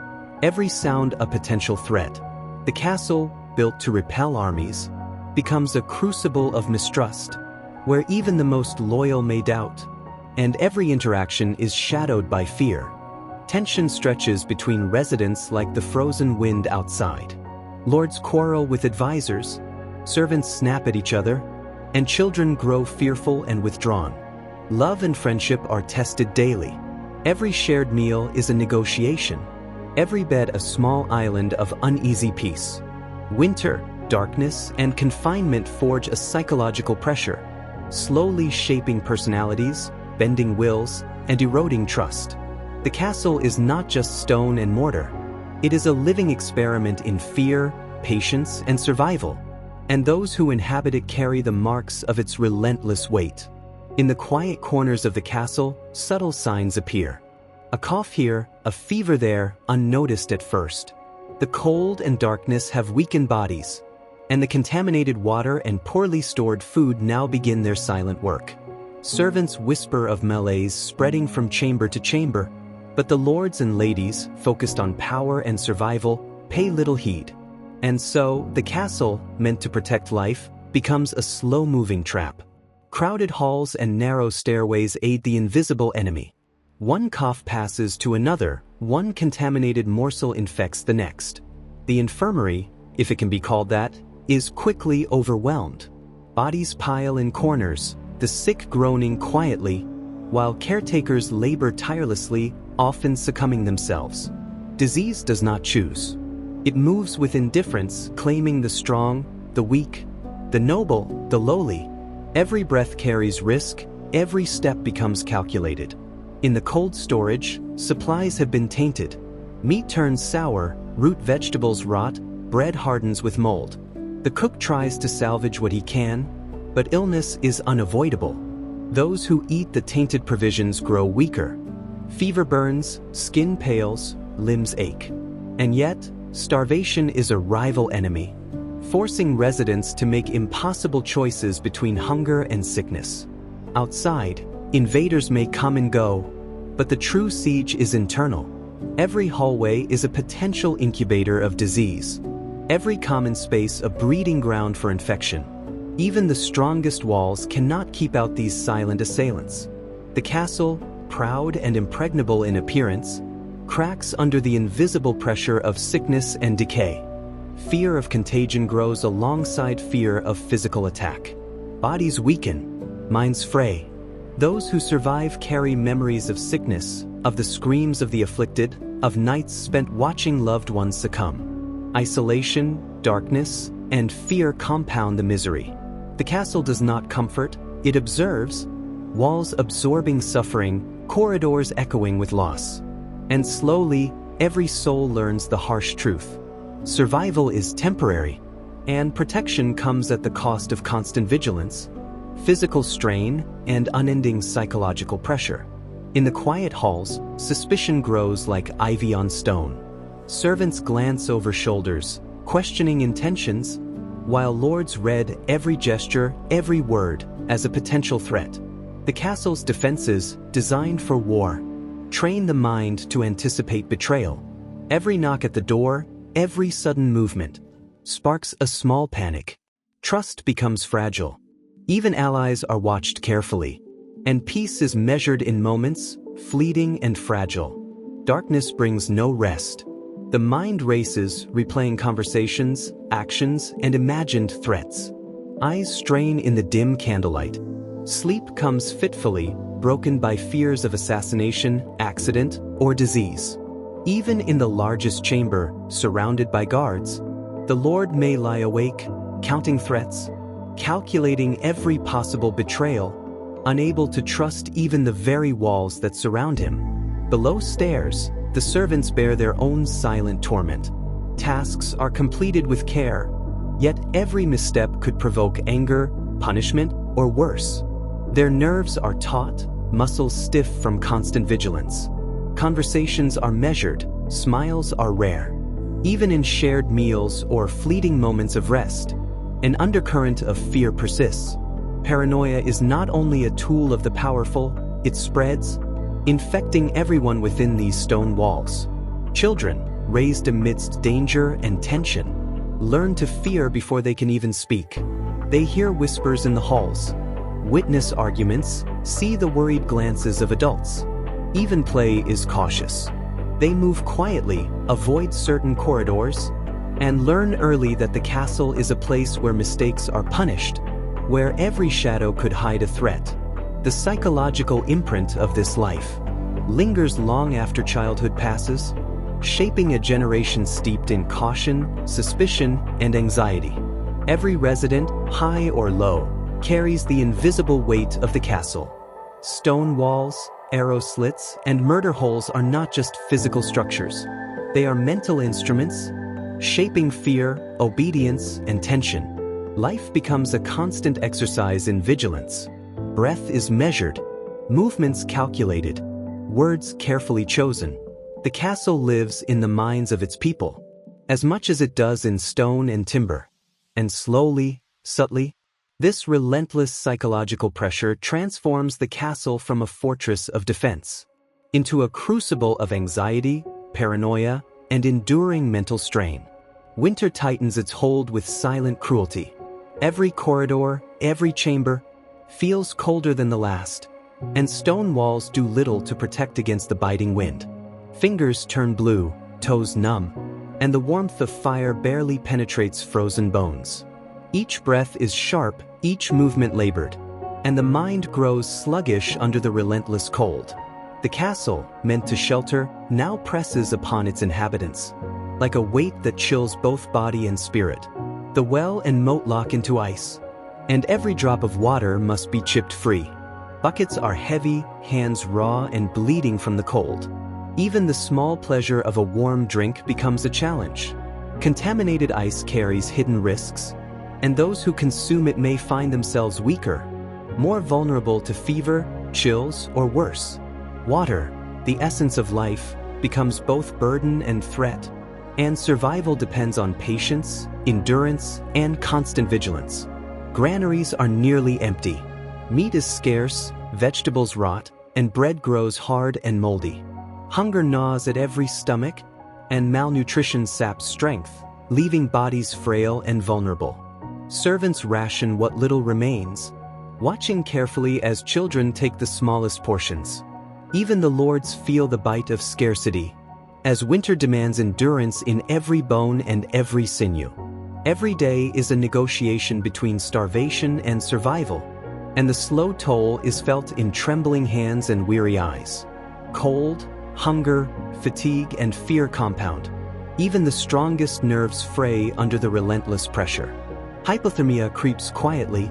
every sound a potential threat. The castle, built to repel armies, becomes a crucible of mistrust, where even the most loyal may doubt, and every interaction is shadowed by fear. Tension stretches between residents like the frozen wind outside. Lords quarrel with advisors, servants snap at each other, and children grow fearful and withdrawn. Love and friendship are tested daily. Every shared meal is a negotiation, every bed a small island of uneasy peace. Winter, darkness, and confinement forge a psychological pressure, slowly shaping personalities, bending wills, and eroding trust. The castle is not just stone and mortar. It is a living experiment in fear, patience, and survival, and those who inhabit it carry the marks of its relentless weight. In the quiet corners of the castle, subtle signs appear. A cough here, a fever there, unnoticed at first. The cold and darkness have weakened bodies, and the contaminated water and poorly stored food now begin their silent work. Servants whisper of malaise spreading from chamber to chamber, but the lords and ladies, focused on power and survival, pay little heed. And so, the castle, meant to protect life, becomes a slow-moving trap. Crowded halls and narrow stairways aid the invisible enemy. One cough passes to another, one contaminated morsel infects the next. The infirmary, if it can be called that, is quickly overwhelmed. Bodies pile in corners, the sick groaning quietly, while caretakers labor tirelessly, often succumbing themselves. Disease does not choose. It moves with indifference, claiming the strong, the weak, the noble, the lowly. Every breath carries risk, every step becomes calculated. In the cold storage, supplies have been tainted. Meat turns sour, root vegetables rot, bread hardens with mold. The cook tries to salvage what he can, but illness is unavoidable. Those who eat the tainted provisions grow weaker. Fever burns, skin pales, limbs ache. And yet, starvation is a rival enemy, forcing residents to make impossible choices between hunger and sickness. Outside, invaders may come and go, but the true siege is internal. Every hallway is a potential incubator of disease. Every common space a breeding ground for infection. Even the strongest walls cannot keep out these silent assailants. The castle, proud and impregnable in appearance, cracks under the invisible pressure of sickness and decay. Fear of contagion grows alongside fear of physical attack. Bodies weaken, minds fray. Those who survive carry memories of sickness, of the screams of the afflicted, of nights spent watching loved ones succumb. Isolation, darkness, and fear compound the misery. The castle does not comfort, it observes, walls absorbing suffering, corridors echoing with loss. And slowly, every soul learns the harsh truth. Survival is temporary, and protection comes at the cost of constant vigilance, physical strain, and unending psychological pressure. In the quiet halls, suspicion grows like ivy on stone. Servants glance over shoulders, questioning intentions, while lords read every gesture, every word, as a potential threat. The castle's defenses, designed for war, train the mind to anticipate betrayal. Every knock at the door, every sudden movement, sparks a small panic. Trust becomes fragile. Even allies are watched carefully, and peace is measured in moments, fleeting and fragile. Darkness brings no rest. The mind races, replaying conversations, actions, and imagined threats. Eyes strain in the dim candlelight. Sleep comes fitfully, broken by fears of assassination, accident, or disease. Even in the largest chamber, surrounded by guards, the Lord may lie awake, counting threats, calculating every possible betrayal, unable to trust even the very walls that surround him. Below stairs, the servants bear their own silent torment. Tasks are completed with care, yet every misstep could provoke anger, punishment, or worse. Their nerves are taut, muscles stiff from constant vigilance. Conversations are measured, smiles are rare. Even in shared meals or fleeting moments of rest, an undercurrent of fear persists. Paranoia is not only a tool of the powerful, it spreads, infecting everyone within these stone walls. Children, raised amidst danger and tension, learn to fear before they can even speak. They hear whispers in the halls, witness arguments, see the worried glances of adults. Even play is cautious. They move quietly, avoid certain corridors, and learn early that the castle is a place where mistakes are punished, where every shadow could hide a threat. The psychological imprint of this life lingers long after childhood passes, shaping a generation steeped in caution, suspicion, and anxiety. Every resident, high or low, carries the invisible weight of the castle. Stone walls, arrow slits, and murder holes are not just physical structures. They are mental instruments, shaping fear, obedience, and tension. Life becomes a constant exercise in vigilance. Breath is measured, movements calculated, words carefully chosen. The castle lives in the minds of its people, as much as it does in stone and timber. And slowly, subtly, this relentless psychological pressure transforms the castle from a fortress of defense into a crucible of anxiety, paranoia, and enduring mental strain. Winter tightens its hold with silent cruelty. Every corridor, every chamber, feels colder than the last, and stone walls do little to protect against the biting wind. Fingers turn blue, toes numb, and the warmth of fire barely penetrates frozen bones. Each breath is sharp, each movement labored, and the mind grows sluggish under the relentless cold. The castle, meant to shelter, now presses upon its inhabitants, like a weight that chills both body and spirit. The well and moat lock into ice, and every drop of water must be chipped free. Buckets are heavy, hands raw and bleeding from the cold. Even the small pleasure of a warm drink becomes a challenge. Contaminated ice carries hidden risks, and those who consume it may find themselves weaker, more vulnerable to fever, chills, or worse. Water, the essence of life, becomes both burden and threat, and survival depends on patience, endurance, and constant vigilance. Granaries are nearly empty. Meat is scarce, vegetables rot, and bread grows hard and moldy. Hunger gnaws at every stomach, and malnutrition saps strength, leaving bodies frail and vulnerable. Servants ration what little remains, watching carefully as children take the smallest portions. Even the lords feel the bite of scarcity, as winter demands endurance in every bone and every sinew. Every day is a negotiation between starvation and survival, and the slow toll is felt in trembling hands and weary eyes. Cold, hunger, fatigue, and fear compound. Even the strongest nerves fray under the relentless pressure. Hypothermia creeps quietly,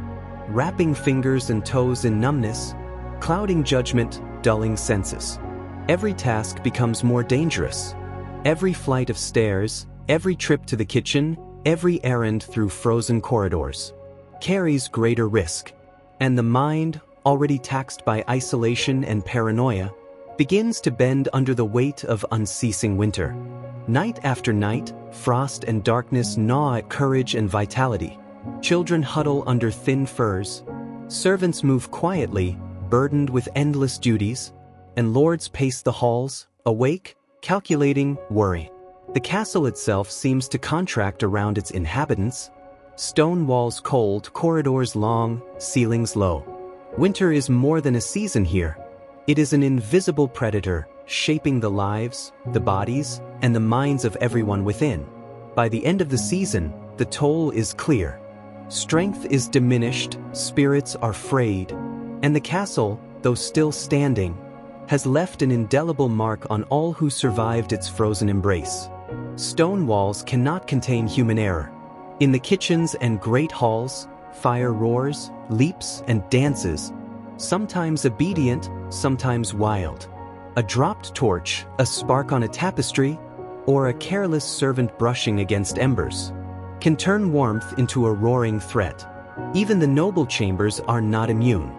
wrapping fingers and toes in numbness, clouding judgment, dulling senses. Every task becomes more dangerous. Every flight of stairs, every trip to the kitchen, every errand through frozen corridors carries greater risk. And the mind, already taxed by isolation and paranoia, begins to bend under the weight of unceasing winter. Night after night, frost and darkness gnaw at courage and vitality. Children huddle under thin furs. Servants move quietly, burdened with endless duties, and lords pace the halls, awake, calculating, worrying. The castle itself seems to contract around its inhabitants. Stone walls cold, corridors long, ceilings low. Winter is more than a season here. It is an invisible predator, shaping the lives, the bodies, and the minds of everyone within. By the end of the season, the toll is clear. Strength is diminished, spirits are frayed, and the castle, though still standing, has left an indelible mark on all who survived its frozen embrace. Stone walls cannot contain human error. In the kitchens and great halls, fire roars, leaps, and dances, sometimes obedient, sometimes wild. A dropped torch, a spark on a tapestry, or a careless servant brushing against embers can turn warmth into a roaring threat. Even the noble chambers are not immune.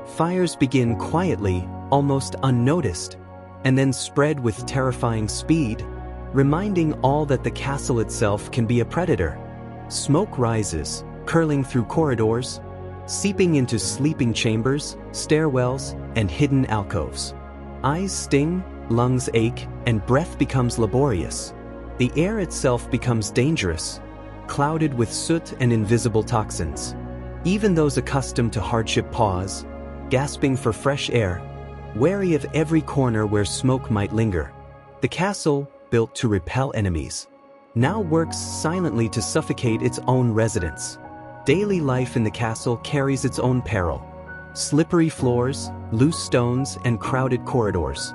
Fires begin quietly, almost unnoticed, and then spread with terrifying speed, reminding all that the castle itself can be a predator. Smoke rises, curling through corridors, seeping into sleeping chambers, stairwells, and hidden alcoves. Eyes sting, lungs ache, and breath becomes laborious. The air itself becomes dangerous, clouded with soot and invisible toxins. Even those accustomed to hardship pause, gasping for fresh air, wary of every corner where smoke might linger. The castle, built to repel enemies, now works silently to suffocate its own residents. Daily life in the castle carries its own peril. Slippery floors, loose stones, and crowded corridors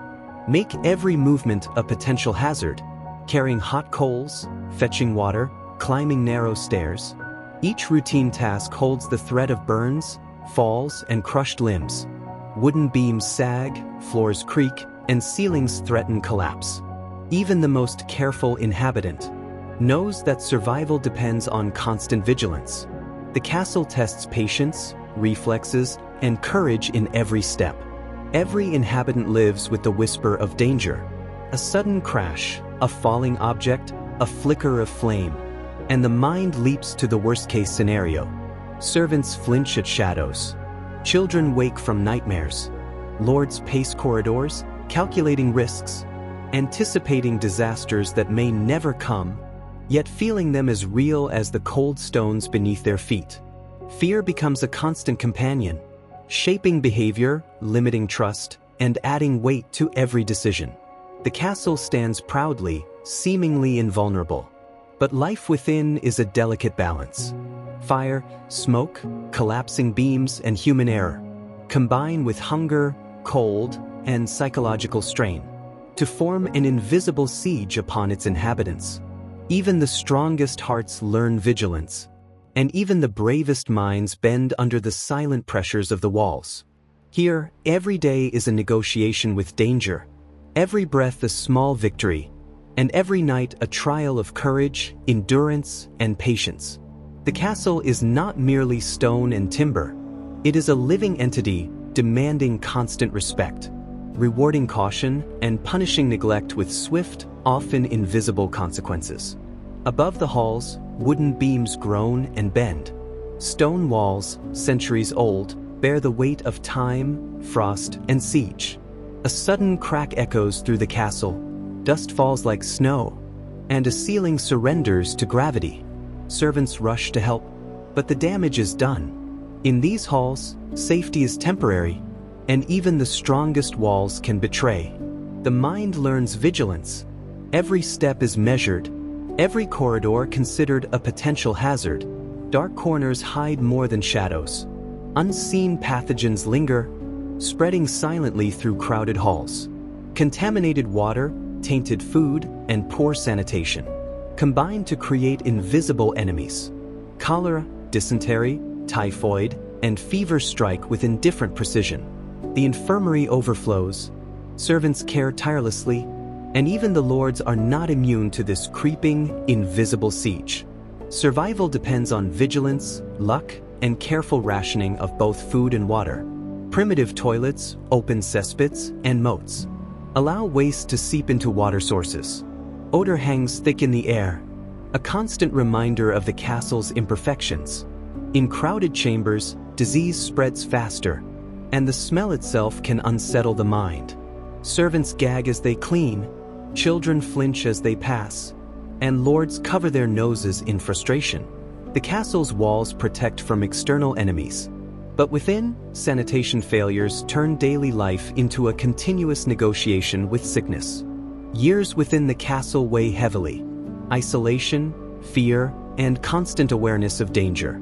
make every movement a potential hazard. Carrying hot coals, fetching water, climbing narrow stairs, each routine task holds the threat of burns, falls, and crushed limbs. Wooden beams sag, floors creak, and ceilings threaten collapse. Even the most careful inhabitant knows that survival depends on constant vigilance. The castle tests patience, reflexes, and courage in every step. Every inhabitant lives with the whisper of danger. A sudden crash, a falling object, a flicker of flame, and the mind leaps to the worst-case scenario. Servants flinch at shadows. Children wake from nightmares. Lords pace corridors, calculating risks, anticipating disasters that may never come, yet feeling them as real as the cold stones beneath their feet. Fear becomes a constant companion, shaping behavior, limiting trust, and adding weight to every decision. The castle stands proudly, seemingly invulnerable. But life within is a delicate balance. Fire, smoke, collapsing beams, and human error combine with hunger, cold, and psychological strain to form an invisible siege upon its inhabitants. Even the strongest hearts learn vigilance, and even the bravest minds bend under the silent pressures of the walls. Here, every day is a negotiation with danger, every breath a small victory, and every night a trial of courage, endurance, and patience. The castle is not merely stone and timber. It is a living entity demanding constant respect, rewarding caution, and punishing neglect with swift, often invisible consequences. Above the halls, wooden beams groan and bend. Stone walls, centuries old, bear the weight of time, frost, and siege. A sudden crack echoes through the castle, dust falls like snow, and a ceiling surrenders to gravity. Servants rush to help, but the damage is done. In these halls, safety is temporary, and even the strongest walls can betray. The mind learns vigilance. Every step is measured, every corridor considered a potential hazard. Dark corners hide more than shadows. Unseen pathogens linger, spreading silently through crowded halls. Contaminated water, tainted food, and poor sanitation combine to create invisible enemies. Cholera, dysentery, typhoid, and fever strike with indifferent precision. The infirmary overflows, servants care tirelessly, and even the lords are not immune to this creeping, invisible siege. Survival depends on vigilance, luck, and careful rationing of both food and water. Primitive toilets, open cesspits, and moats allow waste to seep into water sources. Odor hangs thick in the air, a constant reminder of the castle's imperfections. In crowded chambers, disease spreads faster, and the smell itself can unsettle the mind. Servants gag as they clean, children flinch as they pass, and lords cover their noses in frustration. The castle's walls protect from external enemies, but within, sanitation failures turn daily life into a continuous negotiation with sickness. Years within the castle weigh heavily. Isolation, fear, and constant awareness of danger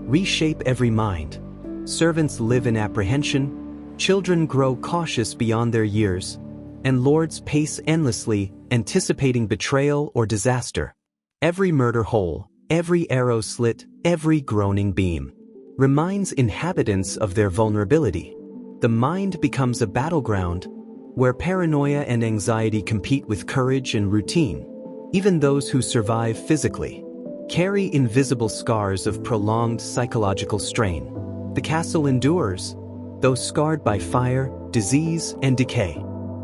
reshape every mind. Servants live in apprehension, children grow cautious beyond their years, and lords pace endlessly, anticipating betrayal or disaster. Every murder hole, every arrow slit, every groaning beam reminds inhabitants of their vulnerability. The mind becomes a battleground where paranoia and anxiety compete with courage and routine. Even those who survive physically carry invisible scars of prolonged psychological strain. The castle endures, though scarred by fire, disease, and decay.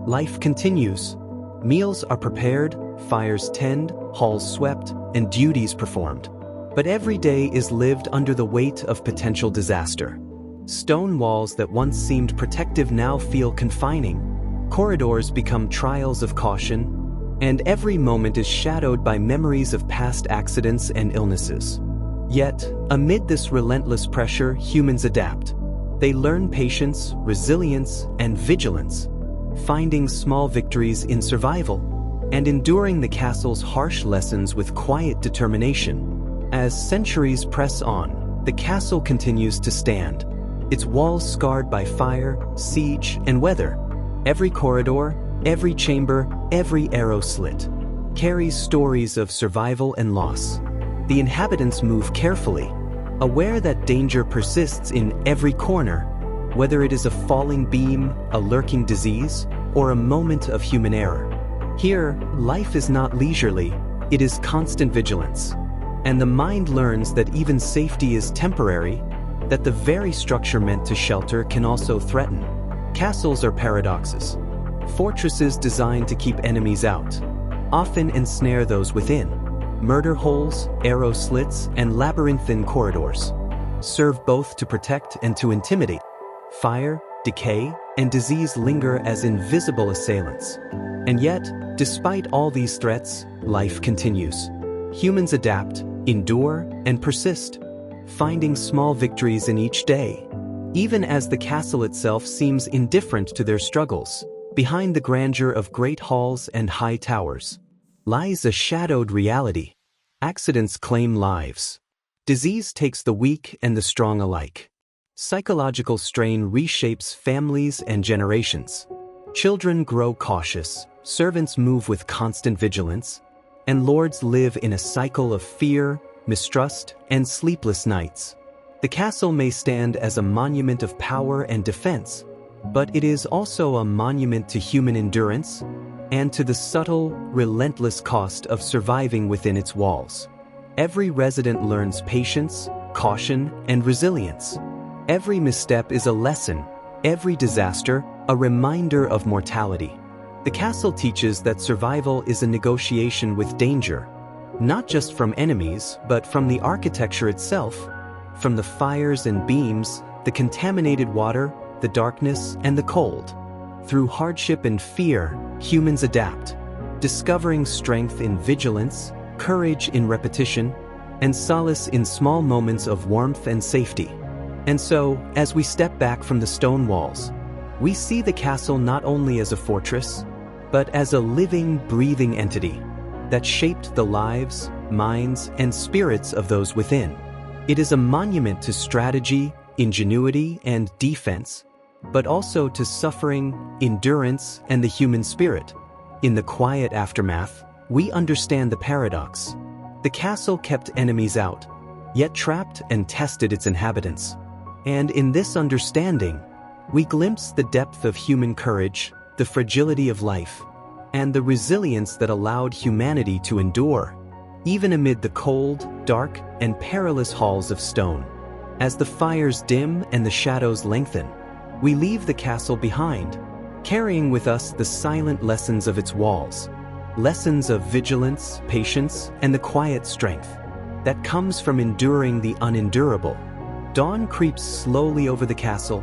Life continues. Meals are prepared, fires tend, halls swept, and duties performed. But every day is lived under the weight of potential disaster. Stone walls that once seemed protective now feel confining. Corridors become trials of caution, and every moment is shadowed by memories of past accidents and illnesses. Yet, amid this relentless pressure, humans adapt. They learn patience, resilience, and vigilance, finding small victories in survival, and enduring the castle's harsh lessons with quiet determination. As centuries press on, the castle continues to stand, its walls scarred by fire, siege, and weather. Every corridor, every chamber, every arrow slit carries stories of survival and loss. The inhabitants move carefully, aware that danger persists in every corner, whether it is a falling beam, a lurking disease, or a moment of human error. Here, life is not leisurely, it is constant vigilance. And the mind learns that even safety is temporary, that the very structure meant to shelter can also threaten. Castles are paradoxes. Fortresses designed to keep enemies out often ensnare those within. Murder holes, arrow slits, and labyrinthine corridors serve both to protect and to intimidate. Fire, decay, and disease linger as invisible assailants. And yet, despite all these threats, life continues. Humans adapt, endure, and persist, finding small victories in each day. Even as the castle itself seems indifferent to their struggles, behind the grandeur of great halls and high towers lies a shadowed reality. Accidents claim lives. Disease takes the weak and the strong alike. Psychological strain reshapes families and generations. Children grow cautious, servants move with constant vigilance, and lords live in a cycle of fear, mistrust, and sleepless nights. The castle may stand as a monument of power and defense, but it is also a monument to human endurance and to the subtle, relentless cost of surviving within its walls. Every resident learns patience, caution, and resilience. Every misstep is a lesson, every disaster, a reminder of mortality. The castle teaches that survival is a negotiation with danger, not just from enemies, but from the architecture itself, from the fires and beams, the contaminated water, the darkness, and the cold. Through hardship and fear, humans adapt, discovering strength in vigilance, courage in repetition, and solace in small moments of warmth and safety. And so, as we step back from the stone walls, we see the castle not only as a fortress, but as a living, breathing entity that shaped the lives, minds, and spirits of those within. It is a monument to strategy, ingenuity, and defense, but also to suffering, endurance, and the human spirit. In the quiet aftermath, we understand the paradox. The castle kept enemies out, yet trapped and tested its inhabitants. And in this understanding, we glimpse the depth of human courage, the fragility of life, and the resilience that allowed humanity to endure, even amid the cold, dark, and perilous halls of stone. As the fires dim and the shadows lengthen, we leave the castle behind, carrying with us the silent lessons of its walls, lessons of vigilance, patience, and the quiet strength that comes from enduring the unendurable. Dawn creeps slowly over the castle,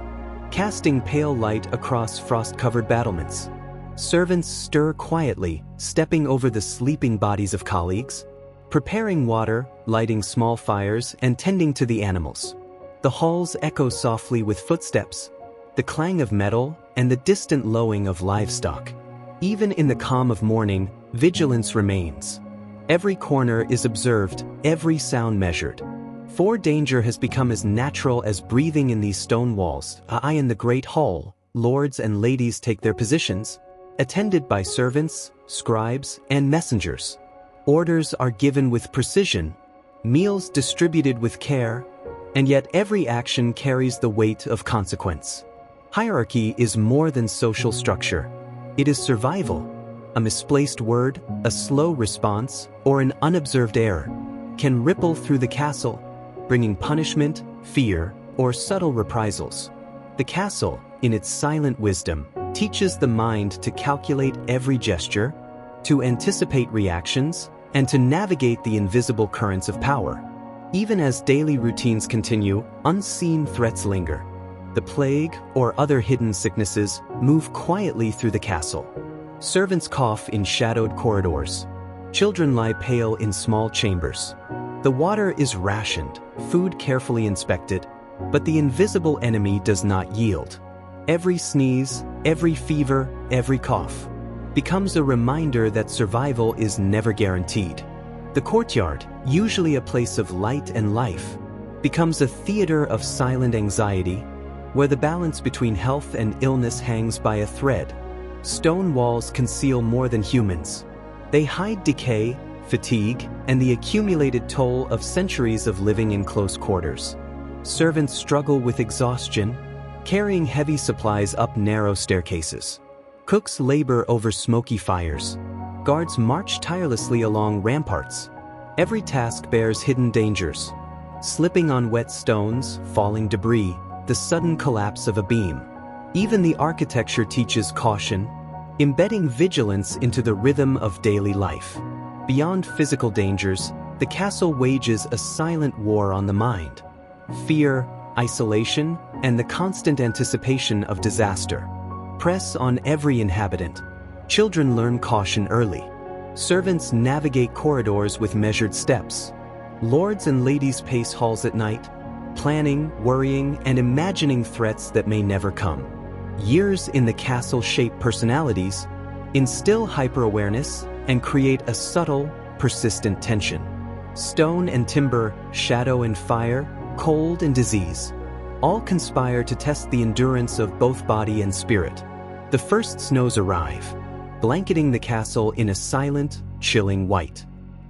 casting pale light across frost-covered battlements. Servants stir quietly, stepping over the sleeping bodies of colleagues, preparing water, lighting small fires, and tending to the animals. The halls echo softly with footsteps, the clang of metal, and the distant lowing of livestock. Even in the calm of morning, vigilance remains. Every corner is observed, every sound measured. For danger has become as natural as breathing in these stone walls. In the great hall, lords and ladies take their positions, attended by servants, scribes, and messengers. Orders are given with precision, meals distributed with care, and yet every action carries the weight of consequence. Hierarchy is more than social structure. It is survival. A misplaced word, a slow response, or an unobserved error can ripple through the castle, bringing punishment, fear, or subtle reprisals. The castle, in its silent wisdom, teaches the mind to calculate every gesture, to anticipate reactions, and to navigate the invisible currents of power. Even as daily routines continue, unseen threats linger. The plague, or other hidden sicknesses, move quietly through the castle. Servants cough in shadowed corridors. Children lie pale in small chambers. The water is rationed, food carefully inspected, but the invisible enemy does not yield. Every sneeze, every fever, every cough becomes a reminder that survival is never guaranteed. The courtyard, usually a place of light and life, becomes a theater of silent anxiety, where the balance between health and illness hangs by a thread. Stone walls conceal more than humans. They hide decay, fatigue, and the accumulated toll of centuries of living in close quarters. Servants struggle with exhaustion, carrying heavy supplies up narrow staircases. Cooks labor over smoky fires. Guards march tirelessly along ramparts. Every task bears hidden dangers. Slipping on wet stones, falling debris, the sudden collapse of a beam. Even the architecture teaches caution, embedding vigilance into the rhythm of daily life. Beyond physical dangers, the castle wages a silent war on the mind. Fear, isolation, and the constant anticipation of disaster press on every inhabitant. Children learn caution early. Servants navigate corridors with measured steps. Lords and ladies pace halls at night, planning, worrying, and imagining threats that may never come. Years in the castle shape personalities, instill hyper-awareness, and create a subtle, persistent tension. Stone and timber, shadow and fire, cold and disease, all conspire to test the endurance of both body and spirit. The first snows arrive, blanketing the castle in a silent, chilling white.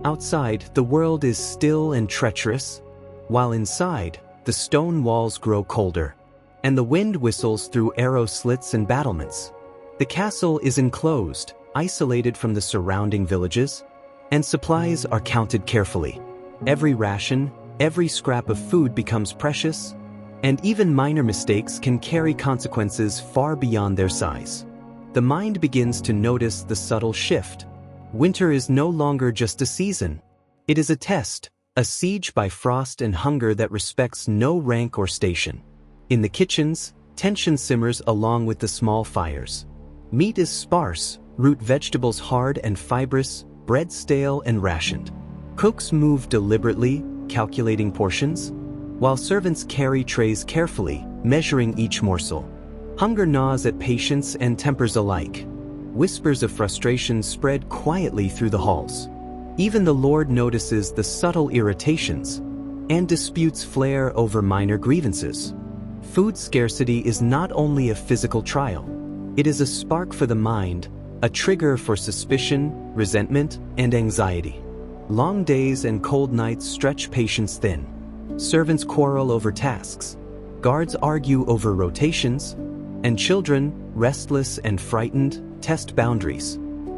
Outside, the world is still and treacherous, while inside, the stone walls grow colder, and the wind whistles through arrow slits and battlements. The castle is enclosed, isolated from the surrounding villages, and supplies are counted carefully. Every ration, every scrap of food becomes precious, and even minor mistakes can carry consequences far beyond their size. The mind begins to notice the subtle shift. Winter is no longer just a season. It is a test, a siege by frost and hunger that respects no rank or station. In the kitchens, tension simmers along with the small fires. Meat is sparse, root vegetables hard and fibrous, bread stale and rationed. Cooks move deliberately, calculating portions, while servants carry trays carefully, measuring each morsel. Hunger gnaws at patience and tempers alike. Whispers of frustration spread quietly through the halls. Even the Lord notices the subtle irritations, and disputes flare over minor grievances. Food scarcity is not only a physical trial. It is a spark for the mind, a trigger for suspicion, resentment, and anxiety. Long days and cold nights stretch patience thin. Servants quarrel over tasks. Guards argue over rotations, and children, restless and frightened, test boundaries.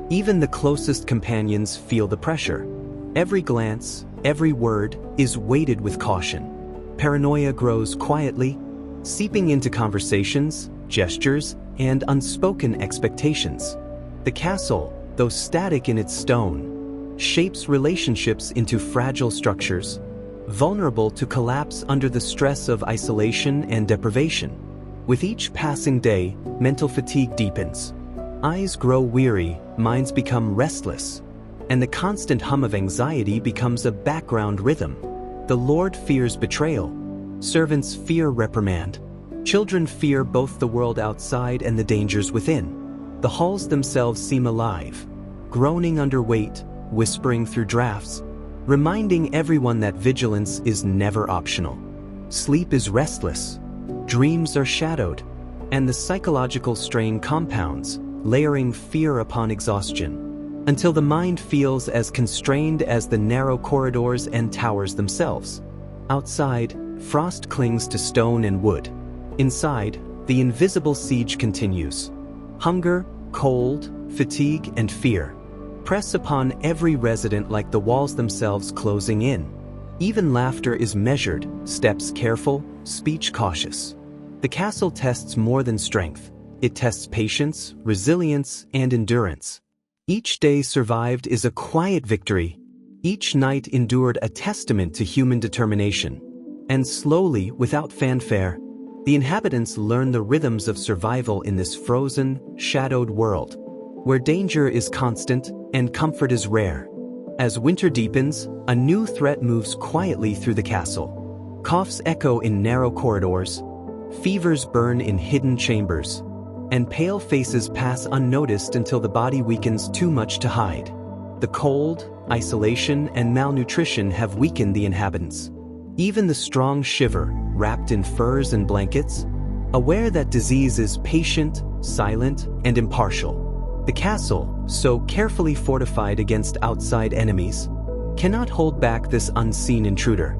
Even the closest companions feel the pressure. Every glance, every word is weighted with caution. Paranoia grows quietly, seeping into conversations, gestures, and unspoken expectations. The castle, though static in its stone, shapes relationships into fragile structures, vulnerable to collapse under the stress of isolation and deprivation. With each passing day, mental fatigue deepens. Eyes grow weary, minds become restless, and the constant hum of anxiety becomes a background rhythm. The Lord fears betrayal. Servants fear reprimand. Children fear both the world outside and the dangers within. The halls themselves seem alive, groaning under weight, whispering through drafts, reminding everyone that vigilance is never optional. Sleep is restless, dreams are shadowed, and the psychological strain compounds, layering fear upon exhaustion, until the mind feels as constrained as the narrow corridors and towers themselves. Outside, frost clings to stone and wood. Inside, the invisible siege continues. Hunger, cold, fatigue, and fear press upon every resident like the walls themselves closing in. Even laughter is measured, steps careful, speech cautious. The castle tests more than strength. It tests patience, resilience, and endurance. Each day survived is a quiet victory. Each night endured a testament to human determination. And slowly, without fanfare, the inhabitants learn the rhythms of survival in this frozen, shadowed world, where danger is constant and comfort is rare. As winter deepens, a new threat moves quietly through the castle. Coughs echo in narrow corridors, fevers burn in hidden chambers, and pale faces pass unnoticed until the body weakens too much to hide. The cold, isolation, and malnutrition have weakened the inhabitants. Even the strong shiver, wrapped in furs and blankets, aware that disease is patient, silent, and impartial. The castle, so carefully fortified against outside enemies, cannot hold back this unseen intruder.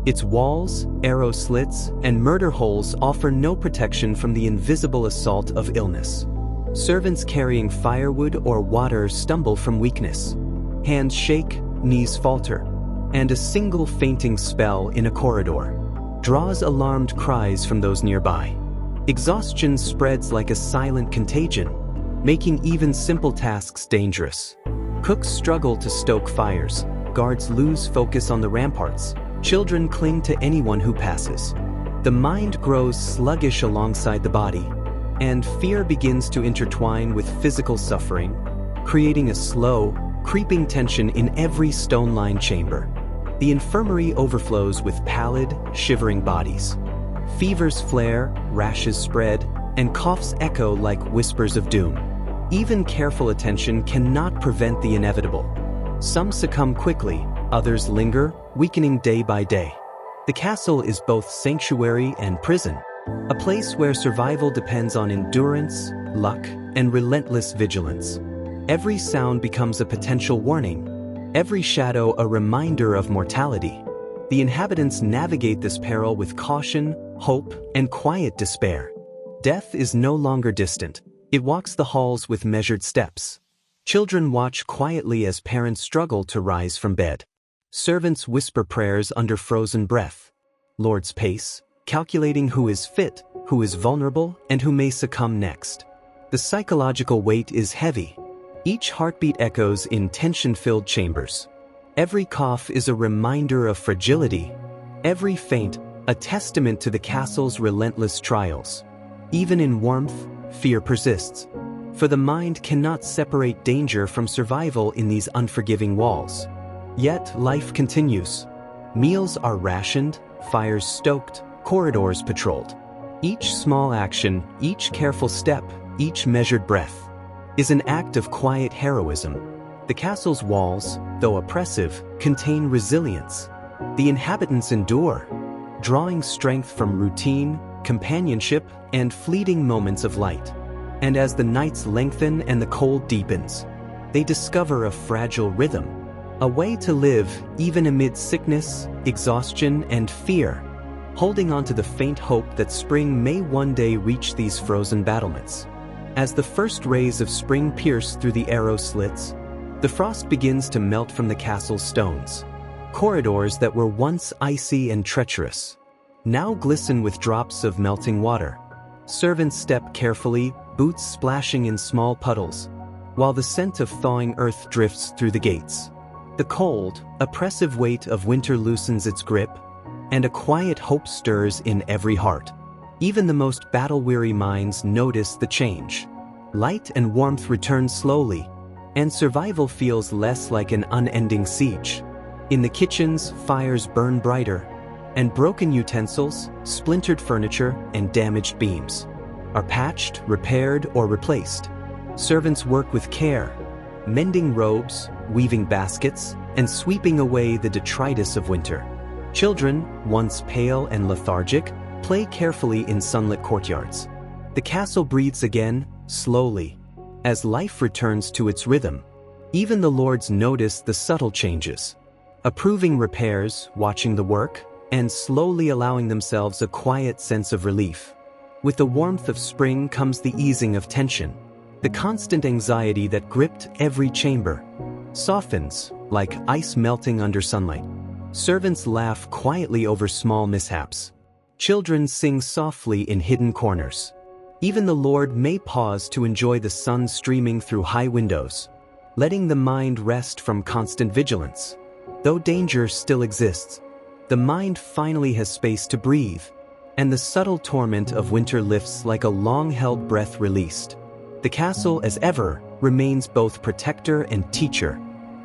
Its walls, arrow slits, and murder holes offer no protection from the invisible assault of illness. Servants carrying firewood or water stumble from weakness. Hands shake, knees falter, and a single fainting spell in a corridor draws alarmed cries from those nearby. Exhaustion spreads like a silent contagion, making even simple tasks dangerous. Cooks struggle to stoke fires, guards lose focus on the ramparts, children cling to anyone who passes. The mind grows sluggish alongside the body, and fear begins to intertwine with physical suffering, creating a slow, creeping tension in every stone-lined chamber. The infirmary overflows with pallid, shivering bodies. Fevers flare, rashes spread, and coughs echo like whispers of doom. Even careful attention cannot prevent the inevitable. Some succumb quickly, others linger, weakening day by day. The castle is both sanctuary and prison, a place where survival depends on endurance, luck, and relentless vigilance. Every sound becomes a potential warning, every shadow a reminder of mortality. The inhabitants navigate this peril with caution, hope, and quiet despair. Death is no longer distant. It walks the halls with measured steps. Children watch quietly as parents struggle to rise from bed. Servants whisper prayers under frozen breath. Lords pace, calculating who is fit, who is vulnerable, and who may succumb next. The psychological weight is heavy. Each heartbeat echoes in tension-filled chambers. Every cough is a reminder of fragility. Every faint, a testament to the castle's relentless trials. Even in warmth, fear persists. For the mind cannot separate danger from survival in these unforgiving walls. Yet life continues. Meals are rationed, fires stoked, corridors patrolled. Each small action, each careful step, each measured breath is an act of quiet heroism. The castle's walls, though oppressive, contain resilience. The inhabitants endure, drawing strength from routine, companionship, and fleeting moments of light. And as the nights lengthen and the cold deepens, they discover a fragile rhythm, a way to live even amid sickness, exhaustion, and fear, holding on to the faint hope that spring may one day reach these frozen battlements. As the first rays of spring pierce through the arrow slits, the frost begins to melt from the castle's stones. Corridors that were once icy and treacherous now glisten with drops of melting water. Servants step carefully, boots splashing in small puddles, while the scent of thawing earth drifts through the gates. The cold, oppressive weight of winter loosens its grip, and a quiet hope stirs in every heart. Even the most battle-weary minds notice the change. Light and warmth return slowly, and survival feels less like an unending siege. In the kitchens, fires burn brighter, and broken utensils, splintered furniture, and damaged beams are patched, repaired, or replaced. Servants work with care, mending robes, weaving baskets, and sweeping away the detritus of winter. Children, once pale and lethargic, play carefully in sunlit courtyards. The castle breathes again, slowly, as life returns to its rhythm. Even the lords notice the subtle changes, approving repairs, watching the work, and slowly allowing themselves a quiet sense of relief. With the warmth of spring comes the easing of tension. The constant anxiety that gripped every chamber softens, like ice melting under sunlight. Servants laugh quietly over small mishaps. Children sing softly in hidden corners. Even the Lord may pause to enjoy the sun streaming through high windows, letting the mind rest from constant vigilance. Though danger still exists, the mind finally has space to breathe, and the subtle torment of winter lifts like a long-held breath released. The castle, as ever, remains both protector and teacher.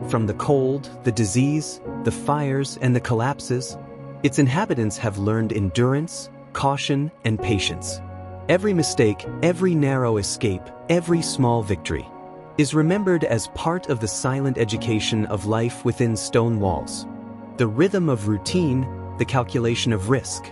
From the cold, the disease, the fires, and the collapses, its inhabitants have learned endurance, caution, and patience. Every mistake, every narrow escape, every small victory is remembered as part of the silent education of life within stone walls. The rhythm of routine, the calculation of risk,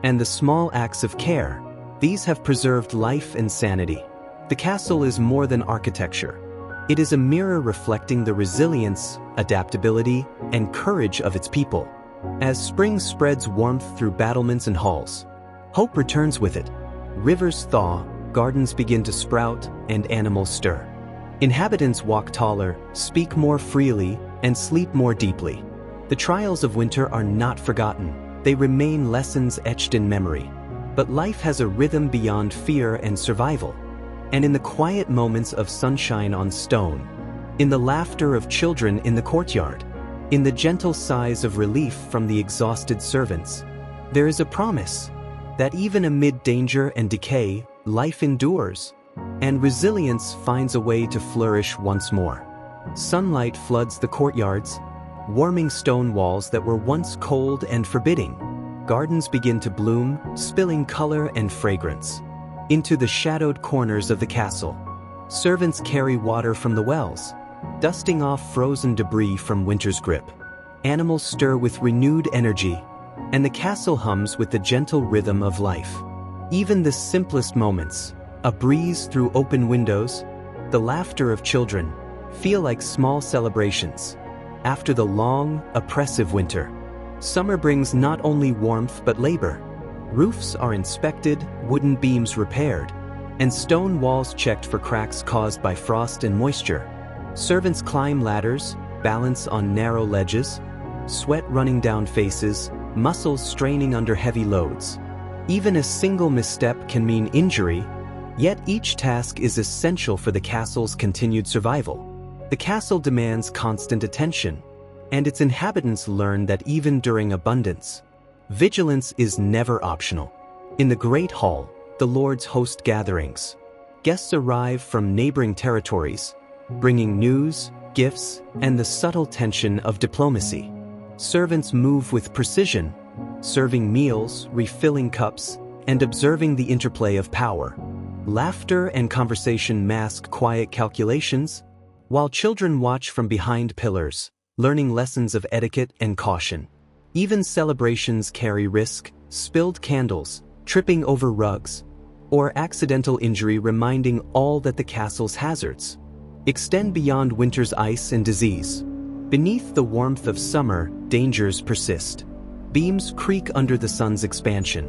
and the small acts of care, these have preserved life and sanity. The castle is more than architecture. It is a mirror reflecting the resilience, adaptability, and courage of its people. As spring spreads warmth through battlements and halls, hope returns with it. Rivers thaw, gardens begin to sprout, and animals stir. Inhabitants walk taller, speak more freely, and sleep more deeply. The trials of winter are not forgotten. They remain lessons etched in memory. But life has a rhythm beyond fear and survival. And in the quiet moments of sunshine on stone, in the laughter of children in the courtyard, in the gentle sighs of relief from the exhausted servants, there is a promise that even amid danger and decay, life endures, and resilience finds a way to flourish once more. Sunlight floods the courtyards, warming stone walls that were once cold and forbidding. Gardens begin to bloom, spilling color and fragrance into the shadowed corners of the castle. Servants carry water from the wells, dusting off frozen debris from winter's grip. Animals stir with renewed energy, and the castle hums with the gentle rhythm of life. Even the simplest moments, a breeze through open windows, the laughter of children, feel like small celebrations. After the long, oppressive winter, summer brings not only warmth but labor. Roofs are inspected, wooden beams repaired, and stone walls checked for cracks caused by frost and moisture. Servants climb ladders, balance on narrow ledges, sweat running down faces, muscles straining under heavy loads. Even a single misstep can mean injury, yet each task is essential for the castle's continued survival. The castle demands constant attention, and its inhabitants learn that even during abundance, vigilance is never optional. In the Great Hall, the lords host gatherings. Guests arrive from neighboring territories, bringing news, gifts, and the subtle tension of diplomacy. Servants move with precision, serving meals, refilling cups, and observing the interplay of power. Laughter and conversation mask quiet calculations, while children watch from behind pillars, learning lessons of etiquette and caution. Even celebrations carry risk, spilled candles, tripping over rugs, or accidental injury reminding all that the castle's hazards extend beyond winter's ice and disease. Beneath the warmth of summer, dangers persist. Beams creak under the sun's expansion.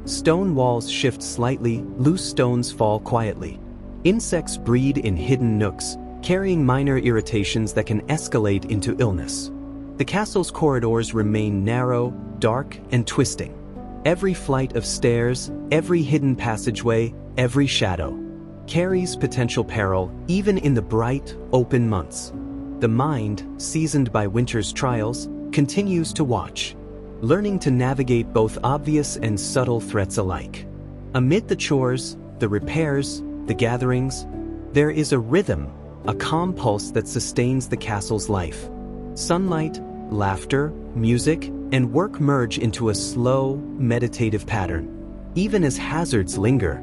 Stone walls shift slightly, loose stones fall quietly. Insects breed in hidden nooks, carrying minor irritations that can escalate into illness. The castle's corridors remain narrow, dark, and twisting. Every flight of stairs, every hidden passageway, every shadow carries potential peril even in the bright, open months. The mind, seasoned by winter's trials, continues to watch, learning to navigate both obvious and subtle threats alike. Amid the chores, the repairs, the gatherings, there is a rhythm, a calm pulse that sustains the castle's life. Sunlight, laughter, music, and work merge into a slow, meditative pattern. Even as hazards linger,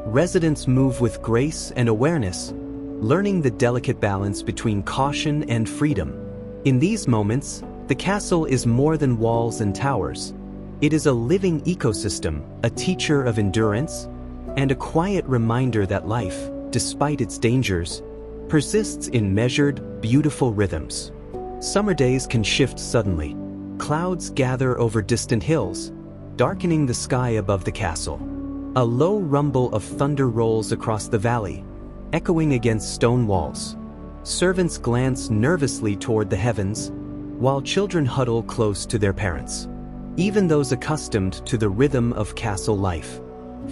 residents move with grace and awareness, learning the delicate balance between caution and freedom. In these moments, the castle is more than walls and towers. It is a living ecosystem, a teacher of endurance, and a quiet reminder that life, despite its dangers, persists in measured, beautiful rhythms. Summer days can shift suddenly. Clouds gather over distant hills, darkening the sky above the castle. A low rumble of thunder rolls across the valley, echoing against stone walls. Servants glance nervously toward the heavens, while children huddle close to their parents. Even those accustomed to the rhythm of castle life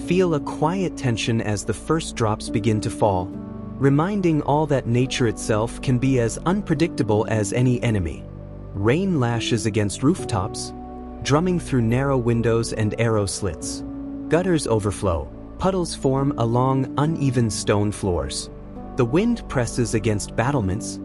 feel a quiet tension as the first drops begin to fall, reminding all that nature itself can be as unpredictable as any enemy. Rain lashes against rooftops, drumming through narrow windows and arrow slits. Gutters overflow, puddles form along uneven stone floors. The wind presses against battlements,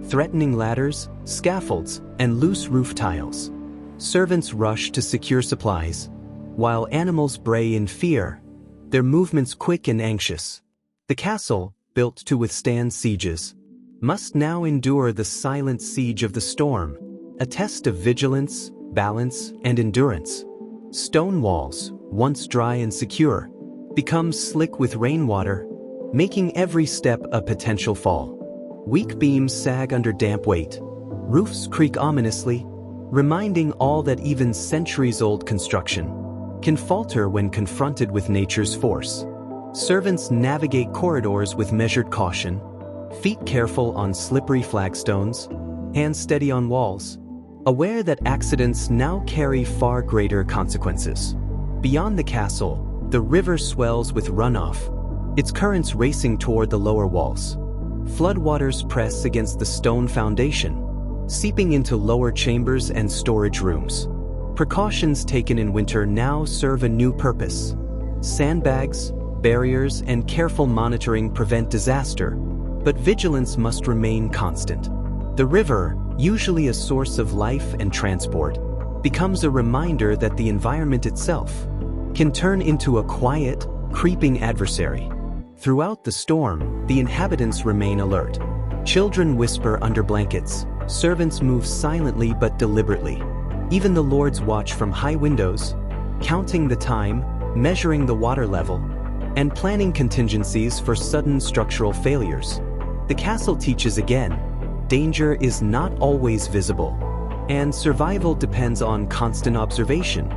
threatening ladders, scaffolds, and loose roof tiles. Servants rush to secure supplies, while animals bray in fear, their movements quick and anxious. The castle, built to withstand sieges, must now endure the silent siege of the storm, a test of vigilance, balance, and endurance. Stone walls, once dry and secure, become slick with rainwater, making every step a potential fall. Weak beams sag under damp weight. Roofs creak ominously, reminding all that even centuries-old construction can falter when confronted with nature's force. Servants navigate corridors with measured caution, feet careful on slippery flagstones, hands steady on walls, aware that accidents now carry far greater consequences. Beyond the castle, the river swells with runoff, its currents racing toward the lower walls. Floodwaters press against the stone foundation, seeping into lower chambers and storage rooms. Precautions taken in winter now serve a new purpose. Sandbags, barriers, and careful monitoring prevent disaster, but vigilance must remain constant. The river, usually a source of life and transport, becomes a reminder that the environment itself can turn into a quiet, creeping adversary. Throughout the storm, the inhabitants remain alert. Children whisper under blankets, servants move silently but deliberately. Even the lords watch from high windows, counting the time, measuring the water level, and planning contingencies for sudden structural failures. The castle teaches again, danger is not always visible, and survival depends on constant observation,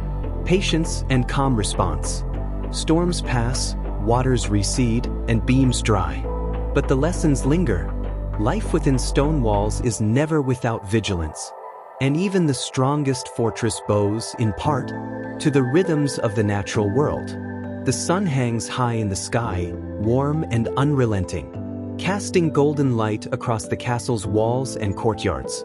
patience, and calm response. Storms pass, waters recede, and beams dry. But the lessons linger. Life within stone walls is never without vigilance, and even the strongest fortress bows, in part, to the rhythms of the natural world. The sun hangs high in the sky, warm and unrelenting, casting golden light across the castle's walls and courtyards.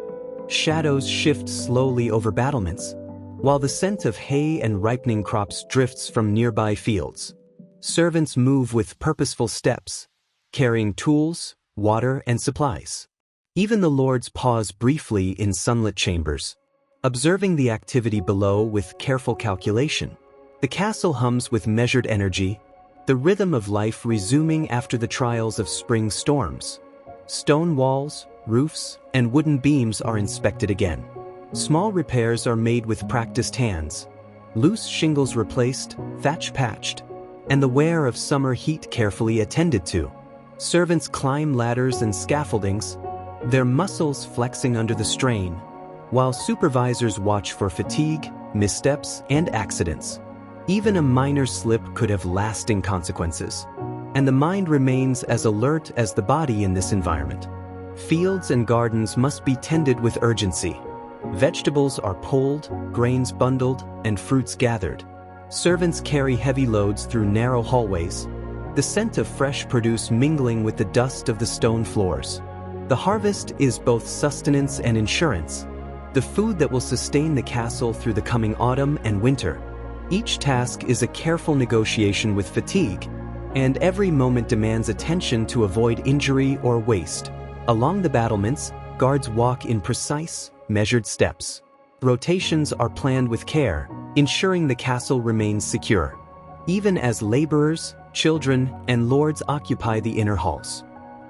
Shadows shift slowly over battlements, while the scent of hay and ripening crops drifts from nearby fields. Servants move with purposeful steps, carrying tools, water, and supplies. Even the lords pause briefly in sunlit chambers, observing the activity below with careful calculation. The castle hums with measured energy, the rhythm of life resuming after the trials of spring storms. Stone walls, roofs, and wooden beams are inspected again. Small repairs are made with practiced hands, loose shingles replaced, thatch patched, and the wear of summer heat carefully attended to. Servants climb ladders and scaffoldings, their muscles flexing under the strain, while supervisors watch for fatigue, missteps, and accidents. Even a minor slip could have lasting consequences, and the mind remains as alert as the body in this environment. Fields and gardens must be tended with urgency. Vegetables are pulled, grains bundled, and fruits gathered. Servants carry heavy loads through narrow hallways, the scent of fresh produce mingling with the dust of the stone floors. The harvest is both sustenance and insurance, the food that will sustain the castle through the coming autumn and winter. Each task is a careful negotiation with fatigue, and every moment demands attention to avoid injury or waste. Along the battlements, guards walk in precise, measured steps. Rotations are planned with care, ensuring the castle remains secure, even as laborers, children, and lords occupy the inner halls.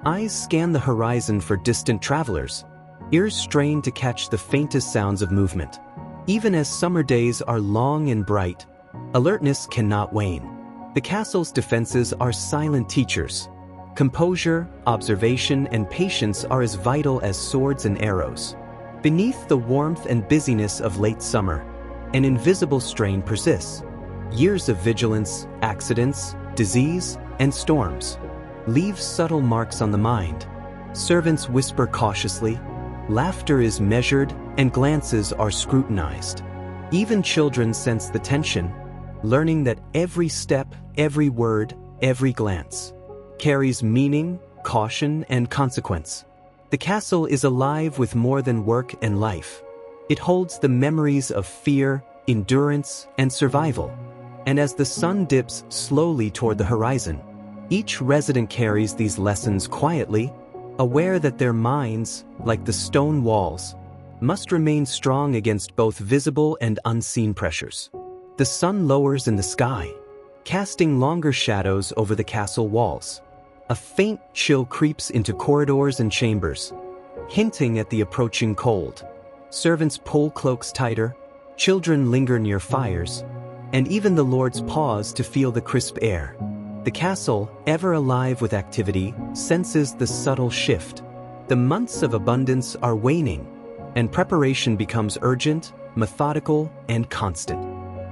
Eyes scan the horizon for distant travelers, ears strain to catch the faintest sounds of movement. Even as summer days are long and bright, alertness cannot wane. The castle's defenses are silent teachers. Composure, observation, and patience are as vital as swords and arrows. Beneath the warmth and busyness of late summer, an invisible strain persists. Years of vigilance, accidents, disease, and storms leave subtle marks on the mind. Servants whisper cautiously, laughter is measured, and glances are scrutinized. Even children sense the tension, learning that every step, every word, every glance carries meaning, caution, and consequence. The castle is alive with more than work and life. It holds the memories of fear, endurance, and survival. And as the sun dips slowly toward the horizon, each resident carries these lessons quietly, aware that their minds, like the stone walls, must remain strong against both visible and unseen pressures. The sun lowers in the sky, casting longer shadows over the castle walls. A faint chill creeps into corridors and chambers, hinting at the approaching cold. Servants pull cloaks tighter, children linger near fires, and even the lords pause to feel the crisp air. The castle, ever alive with activity, senses the subtle shift. The months of abundance are waning, and preparation becomes urgent, methodical, and constant.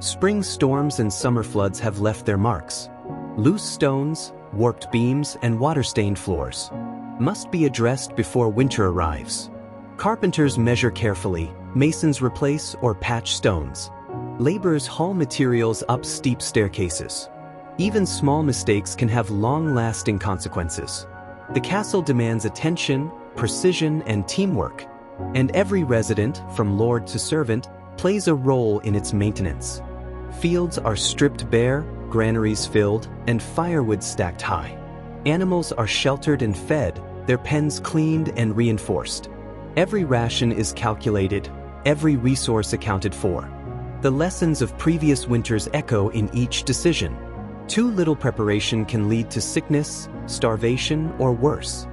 Spring storms and summer floods have left their marks. Loose stones, warped beams, and water-stained floors must be addressed before winter arrives. Carpenters measure carefully, masons replace or patch stones. Laborers haul materials up steep staircases. Even small mistakes can have long-lasting consequences. The castle demands attention, precision, and teamwork, and every resident, from lord to servant, plays a role in its maintenance. Fields are stripped bare, granaries filled, and firewood stacked high. Animals are sheltered and fed, their pens cleaned and reinforced. Every ration is calculated, every resource accounted for. The lessons of previous winters echo in each decision. Too little preparation can lead to sickness, starvation, or worse.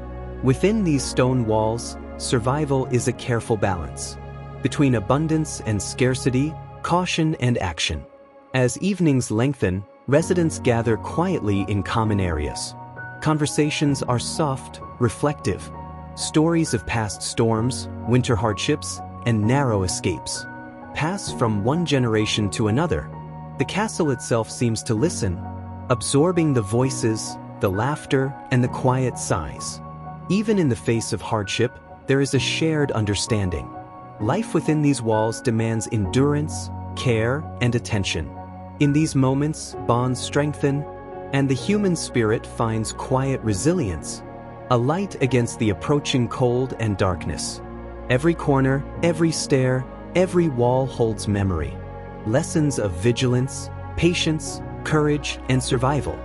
Within these stone walls, survival is a careful balance between abundance and scarcity, caution and action. As evenings lengthen, residents gather quietly in common areas. Conversations are soft, reflective. Stories of past storms, winter hardships, and narrow escapes pass from one generation to another. The castle itself seems to listen, absorbing the voices, the laughter, and the quiet sighs. Even in the face of hardship, there is a shared understanding. Life within these walls demands endurance, care, and attention. In these moments, bonds strengthen, and the human spirit finds quiet resilience, a light against the approaching cold and darkness. Every corner, every stair, every wall holds memory. Lessons of vigilance, patience, courage, and survival.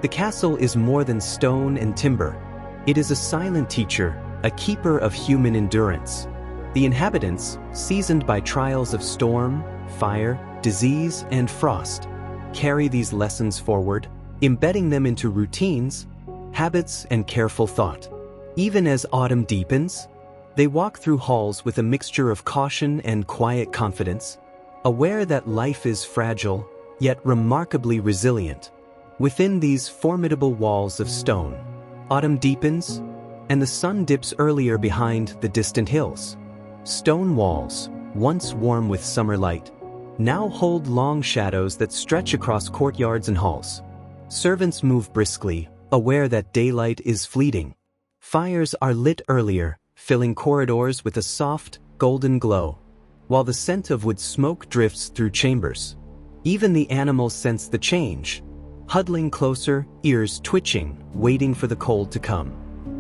The castle is more than stone and timber. It is a silent teacher, a keeper of human endurance. The inhabitants, seasoned by trials of storm, fire, disease, and frost, carry these lessons forward, embedding them into routines, habits, and careful thought. Even as autumn deepens, they walk through halls with a mixture of caution and quiet confidence, aware that life is fragile, yet remarkably resilient. Within these formidable walls of stone, autumn deepens, and the sun dips earlier behind the distant hills. Stone walls, once warm with summer light, now hold long shadows that stretch across courtyards and halls. Servants move briskly, aware that daylight is fleeting. Fires are lit earlier, filling corridors with a soft, golden glow, while the scent of wood smoke drifts through chambers. Even the animals sense the change, huddling closer, ears twitching, waiting for the cold to come.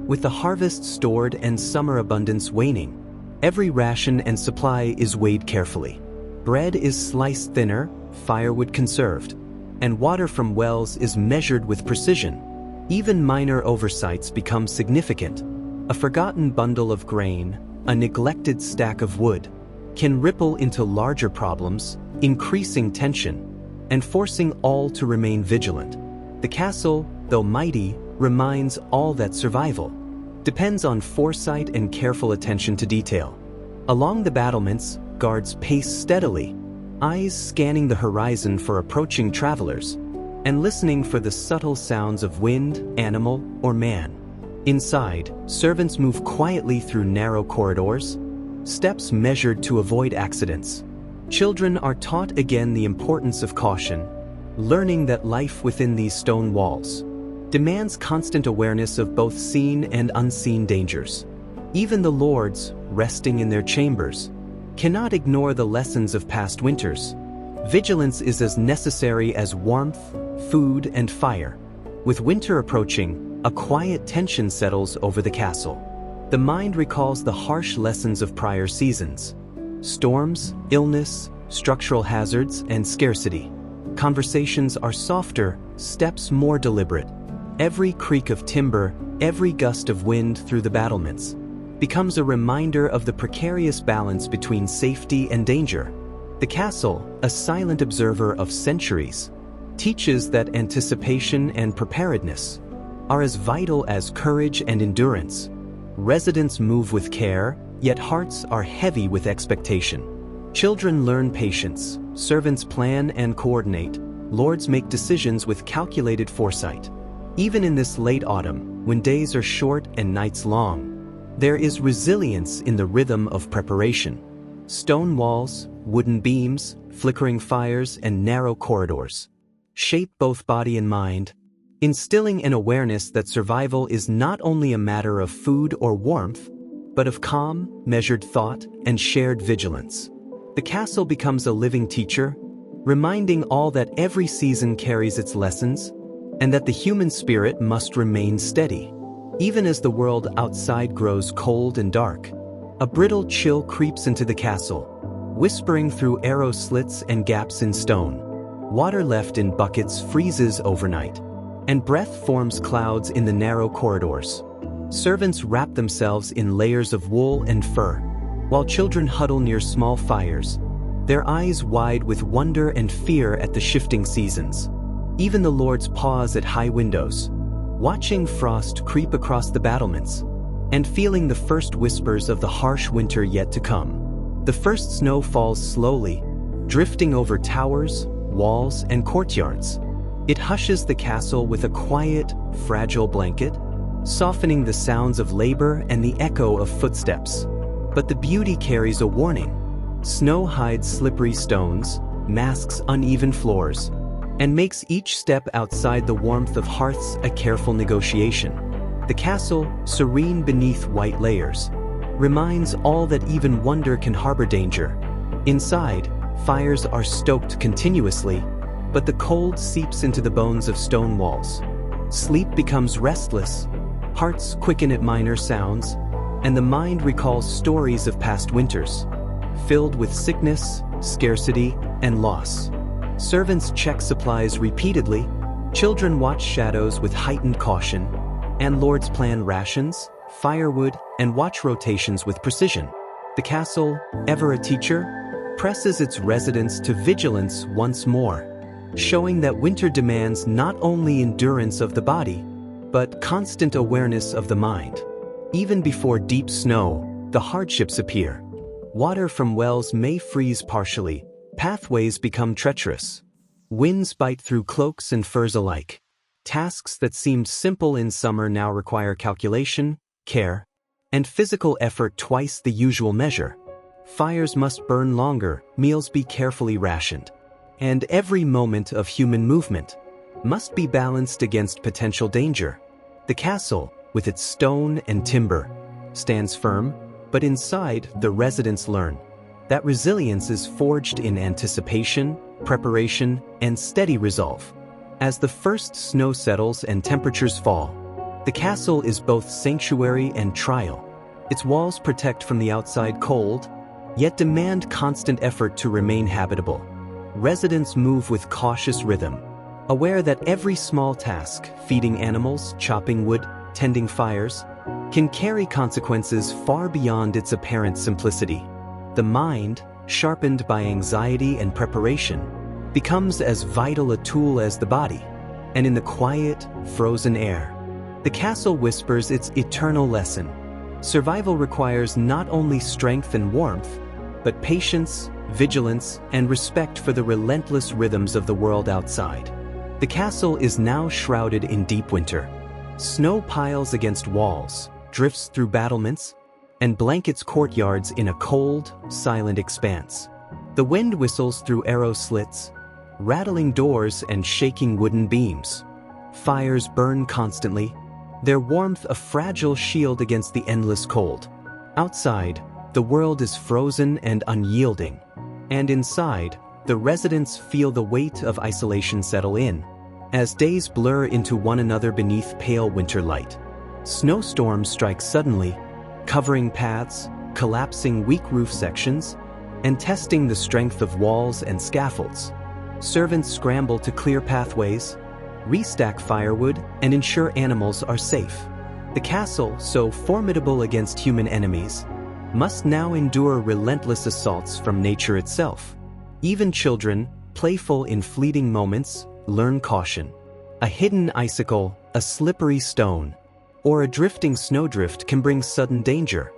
With the harvest stored and summer abundance waning, every ration and supply is weighed carefully. Bread is sliced thinner, firewood conserved, and water from wells is measured with precision. Even minor oversights become significant. A forgotten bundle of grain, a neglected stack of wood, can ripple into larger problems, increasing tension, and forcing all to remain vigilant. The castle, though mighty, reminds all that survival depends on foresight and careful attention to detail. Along the battlements, guards pace steadily, eyes scanning the horizon for approaching travelers, and listening for the subtle sounds of wind, animal, or man. Inside, servants move quietly through narrow corridors, steps measured to avoid accidents. Children are taught again the importance of caution, learning that life within these stone walls demands constant awareness of both seen and unseen dangers. Even the lords, resting in their chambers, cannot ignore the lessons of past winters. Vigilance is as necessary as warmth, food, and fire. With winter approaching, a quiet tension settles over the castle. The mind recalls the harsh lessons of prior seasons: storms, illness, structural hazards, and scarcity. Conversations are softer, steps more deliberate. Every creak of timber, every gust of wind through the battlements, becomes a reminder of the precarious balance between safety and danger. The castle, a silent observer of centuries, teaches that anticipation and preparedness are as vital as courage and endurance. Residents move with care, yet hearts are heavy with expectation. Children learn patience, servants plan and coordinate, lords make decisions with calculated foresight. Even in this late autumn, when days are short and nights long, there is resilience in the rhythm of preparation. Stone walls, wooden beams, flickering fires, and narrow corridors shape both body and mind, instilling an awareness that survival is not only a matter of food or warmth, but of calm, measured thought, and shared vigilance. The castle becomes a living teacher, reminding all that every season carries its lessons, and that the human spirit must remain steady. Even as the world outside grows cold and dark, a brittle chill creeps into the castle, whispering through arrow slits and gaps in stone. Water left in buckets freezes overnight, and breath forms clouds in the narrow corridors. Servants wrap themselves in layers of wool and fur, while children huddle near small fires, their eyes wide with wonder and fear at the shifting seasons. Even the lords pause at high windows, watching frost creep across the battlements, and feeling the first whispers of the harsh winter yet to come. The first snow falls slowly, drifting over towers, walls, and courtyards. It hushes the castle with a quiet, fragile blanket, softening the sounds of labor and the echo of footsteps. But the beauty carries a warning. Snow hides slippery stones, masks uneven floors, and makes each step outside the warmth of hearths a careful negotiation. The castle, serene beneath white layers, reminds all that even wonder can harbor danger. Inside, fires are stoked continuously, but the cold seeps into the bones of stone walls. Sleep becomes restless, hearts quicken at minor sounds, and the mind recalls stories of past winters, filled with sickness, scarcity, and loss. Servants check supplies repeatedly, children watch shadows with heightened caution, and lords plan rations, firewood, and watch rotations with precision. The castle, ever a teacher, presses its residents to vigilance once more, showing that winter demands not only endurance of the body, but constant awareness of the mind. Even before deep snow, the hardships appear. Water from wells may freeze partially, pathways become treacherous. Winds bite through cloaks and furs alike. Tasks that seemed simple in summer now require calculation, care, and physical effort twice the usual measure. Fires must burn longer, meals be carefully rationed, and every moment of human movement must be balanced against potential danger. The castle, with its stone and timber, stands firm, but inside, the residents learn that resilience is forged in anticipation, preparation, and steady resolve. As the first snow settles and temperatures fall, the castle is both sanctuary and trial. Its walls protect from the outside cold, yet demand constant effort to remain habitable. Residents move with cautious rhythm, aware that every small task, feeding animals, chopping wood, tending fires, can carry consequences far beyond its apparent simplicity. The mind, sharpened by anxiety and preparation, becomes as vital a tool as the body, and in the quiet, frozen air, the castle whispers its eternal lesson. Survival requires not only strength and warmth, but patience, vigilance, and respect for the relentless rhythms of the world outside. The castle is now shrouded in deep winter. Snow piles against walls, drifts through battlements, and blankets courtyards in a cold, silent expanse. The wind whistles through arrow slits, rattling doors and shaking wooden beams. Fires burn constantly, their warmth a fragile shield against the endless cold. Outside, the world is frozen and unyielding, and inside, the residents feel the weight of isolation settle in, as days blur into one another beneath pale winter light. Snowstorms strike suddenly, covering paths, collapsing weak roof sections, and testing the strength of walls and scaffolds. Servants scramble to clear pathways, restack firewood, and ensure animals are safe. The castle, so formidable against human enemies, must now endure relentless assaults from nature itself. Even children, playful in fleeting moments, learn caution. A hidden icicle, a slippery stone, or a drifting snowdrift can bring sudden danger.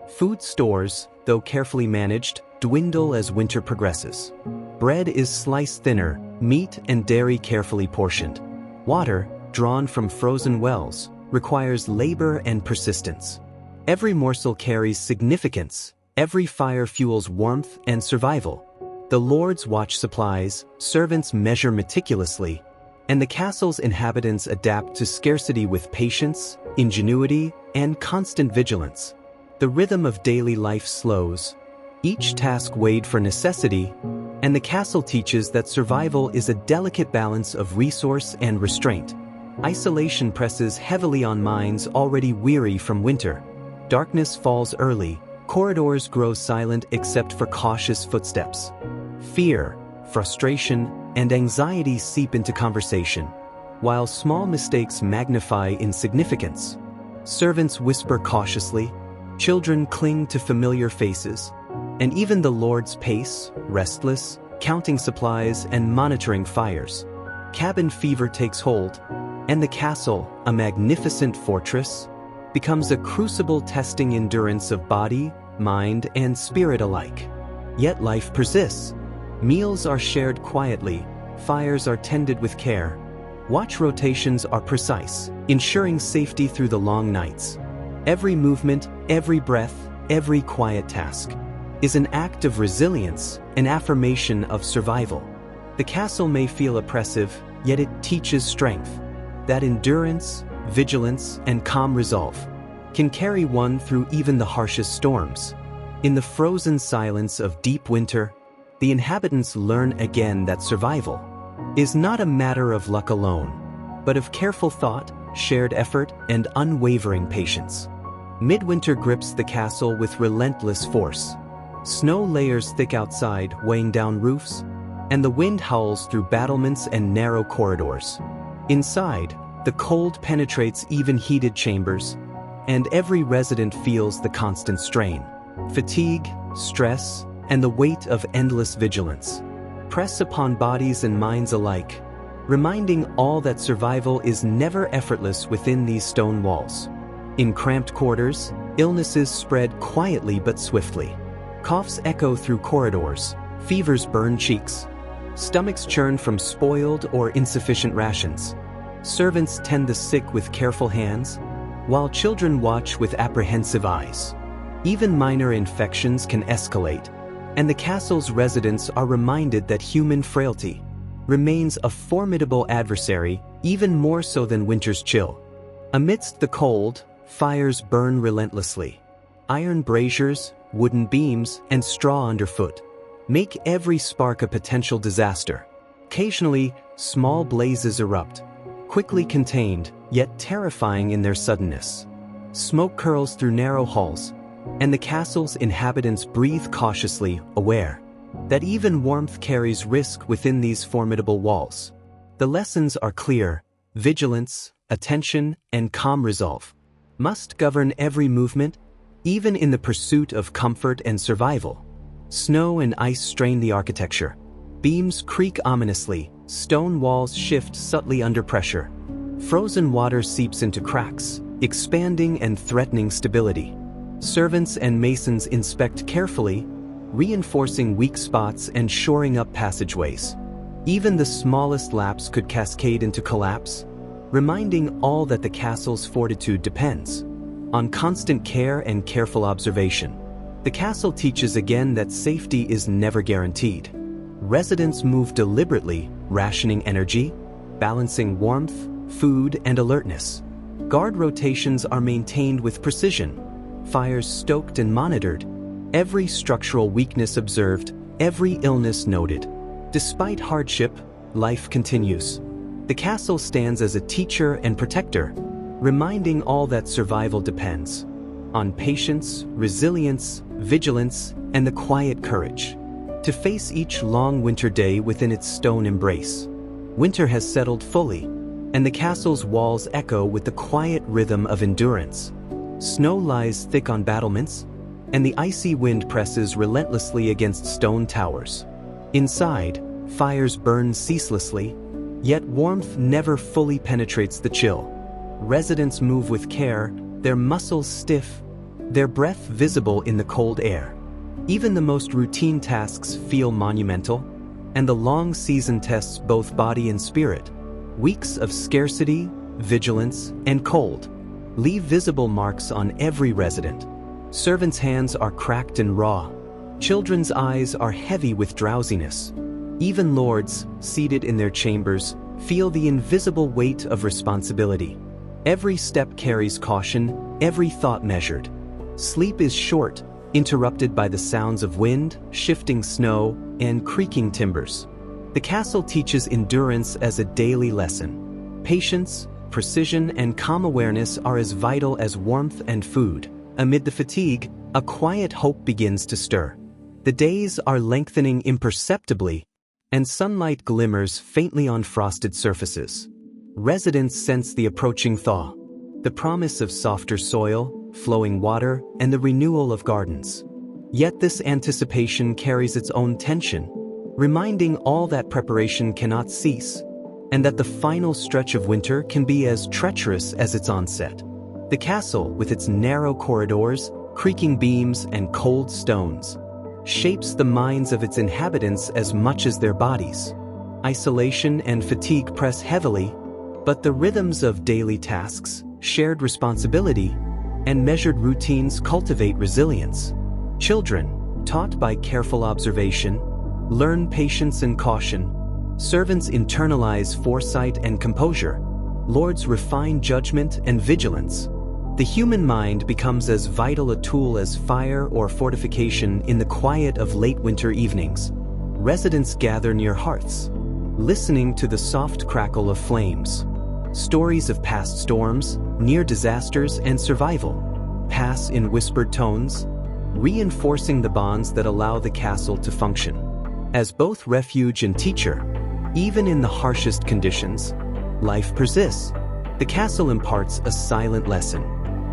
Food stores, though carefully managed, dwindle as winter progresses. Bread is sliced thinner, meat and dairy carefully portioned. Water, drawn from frozen wells, requires labor and persistence. Every morsel carries significance, every fire fuels warmth and survival. The lords watch supplies, servants measure meticulously, and the castle's inhabitants adapt to scarcity with patience, ingenuity, and constant vigilance. The rhythm of daily life slows, each task weighed for necessity, and the castle teaches that survival is a delicate balance of resource and restraint. Isolation presses heavily on minds already weary from winter. Darkness falls early, corridors grow silent except for cautious footsteps. Fear, frustration, and anxiety seep into conversation, while small mistakes magnify in significance. Servants whisper cautiously, children cling to familiar faces, and even the lords pace, restless, counting supplies and monitoring fires. Cabin fever takes hold, and the castle, a magnificent fortress, becomes a crucible testing endurance of body, mind, and spirit alike. Yet life persists. Meals are shared quietly, fires are tended with care. Watch rotations are precise, ensuring safety through the long nights. Every movement, every breath, every quiet task is an act of resilience, an affirmation of survival. The castle may feel oppressive, yet it teaches strength. That endurance, vigilance, and calm resolve can carry one through even the harshest storms. In the frozen silence of deep winter, the inhabitants learn again that survival is not a matter of luck alone, but of careful thought, shared effort, and unwavering patience. Midwinter grips the castle with relentless force. Snow layers thick outside, weighing down roofs, and the wind howls through battlements and narrow corridors. Inside, the cold penetrates even heated chambers, and every resident feels the constant strain. Fatigue, stress, and the weight of endless vigilance press upon bodies and minds alike, reminding all that survival is never effortless within these stone walls. In cramped quarters, illnesses spread quietly but swiftly. Coughs echo through corridors, fevers burn cheeks, stomachs churn from spoiled or insufficient rations. Servants tend the sick with careful hands, while children watch with apprehensive eyes. Even minor infections can escalate, and the castle's residents are reminded that human frailty remains a formidable adversary, even more so than winter's chill. Amidst the cold, fires burn relentlessly. Iron braziers, wooden beams, and straw underfoot make every spark a potential disaster. Occasionally, small blazes erupt, quickly contained, yet terrifying in their suddenness. Smoke curls through narrow halls, and the castle's inhabitants breathe cautiously, aware that even warmth carries risk within these formidable walls. The lessons are clear: vigilance, attention, and calm resolve must govern every movement, even in the pursuit of comfort and survival. Snow and ice strain the architecture. Beams creak ominously, stone walls shift subtly under pressure. Frozen water seeps into cracks, expanding and threatening stability. Servants and masons inspect carefully, reinforcing weak spots and shoring up passageways. Even the smallest lapse could cascade into collapse, reminding all that the castle's fortitude depends on constant care and careful observation. The castle teaches again that safety is never guaranteed. Residents move deliberately, rationing energy, balancing warmth, food, and alertness. Guard rotations are maintained with precision, fires stoked and monitored, every structural weakness observed, every illness noted. Despite hardship, life continues. The castle stands as a teacher and protector, reminding all that survival depends on patience, resilience, vigilance, and the quiet courage to face each long winter day within its stone embrace. Winter has settled fully, and the castle's walls echo with the quiet rhythm of endurance. Snow lies thick on battlements, and the icy wind presses relentlessly against stone towers. Inside, fires burn ceaselessly, yet warmth never fully penetrates the chill. Residents move with care, their muscles stiff, their breath visible in the cold air. Even the most routine tasks feel monumental, and the long season tests both body and spirit. Weeks of scarcity, vigilance, and cold leave visible marks on every resident. Servants' hands are cracked and raw. Children's eyes are heavy with drowsiness. Even lords, seated in their chambers, feel the invisible weight of responsibility. Every step carries caution, every thought measured. Sleep is short, interrupted by the sounds of wind, shifting snow, and creaking timbers. The castle teaches endurance as a daily lesson. Patience, precision, and calm awareness are as vital as warmth and food. Amid the fatigue, a quiet hope begins to stir. The days are lengthening imperceptibly, and sunlight glimmers faintly on frosted surfaces. Residents sense the approaching thaw. the promise of softer soil, flowing water, and the renewal of gardens. Yet this anticipation carries its own tension, reminding all that preparation cannot cease, and that the final stretch of winter can be as treacherous as its onset. The castle, with its narrow corridors, creaking beams, and cold stones, shapes the minds of its inhabitants as much as their bodies. Isolation and fatigue press heavily, but the rhythms of daily tasks, shared responsibility, and measured routines cultivate resilience. Children, taught by careful observation, learn patience and caution. Servants internalize foresight and composure. Lords refine judgment and vigilance. The human mind becomes as vital a tool as fire or fortification in the quiet of late winter evenings. Residents gather near hearths, listening to the soft crackle of flames. Stories of past storms, near disasters, and survival pass in whispered tones, reinforcing the bonds that allow the castle to function as both refuge and teacher. Even in the harshest conditions, life persists. The castle imparts a silent lesson.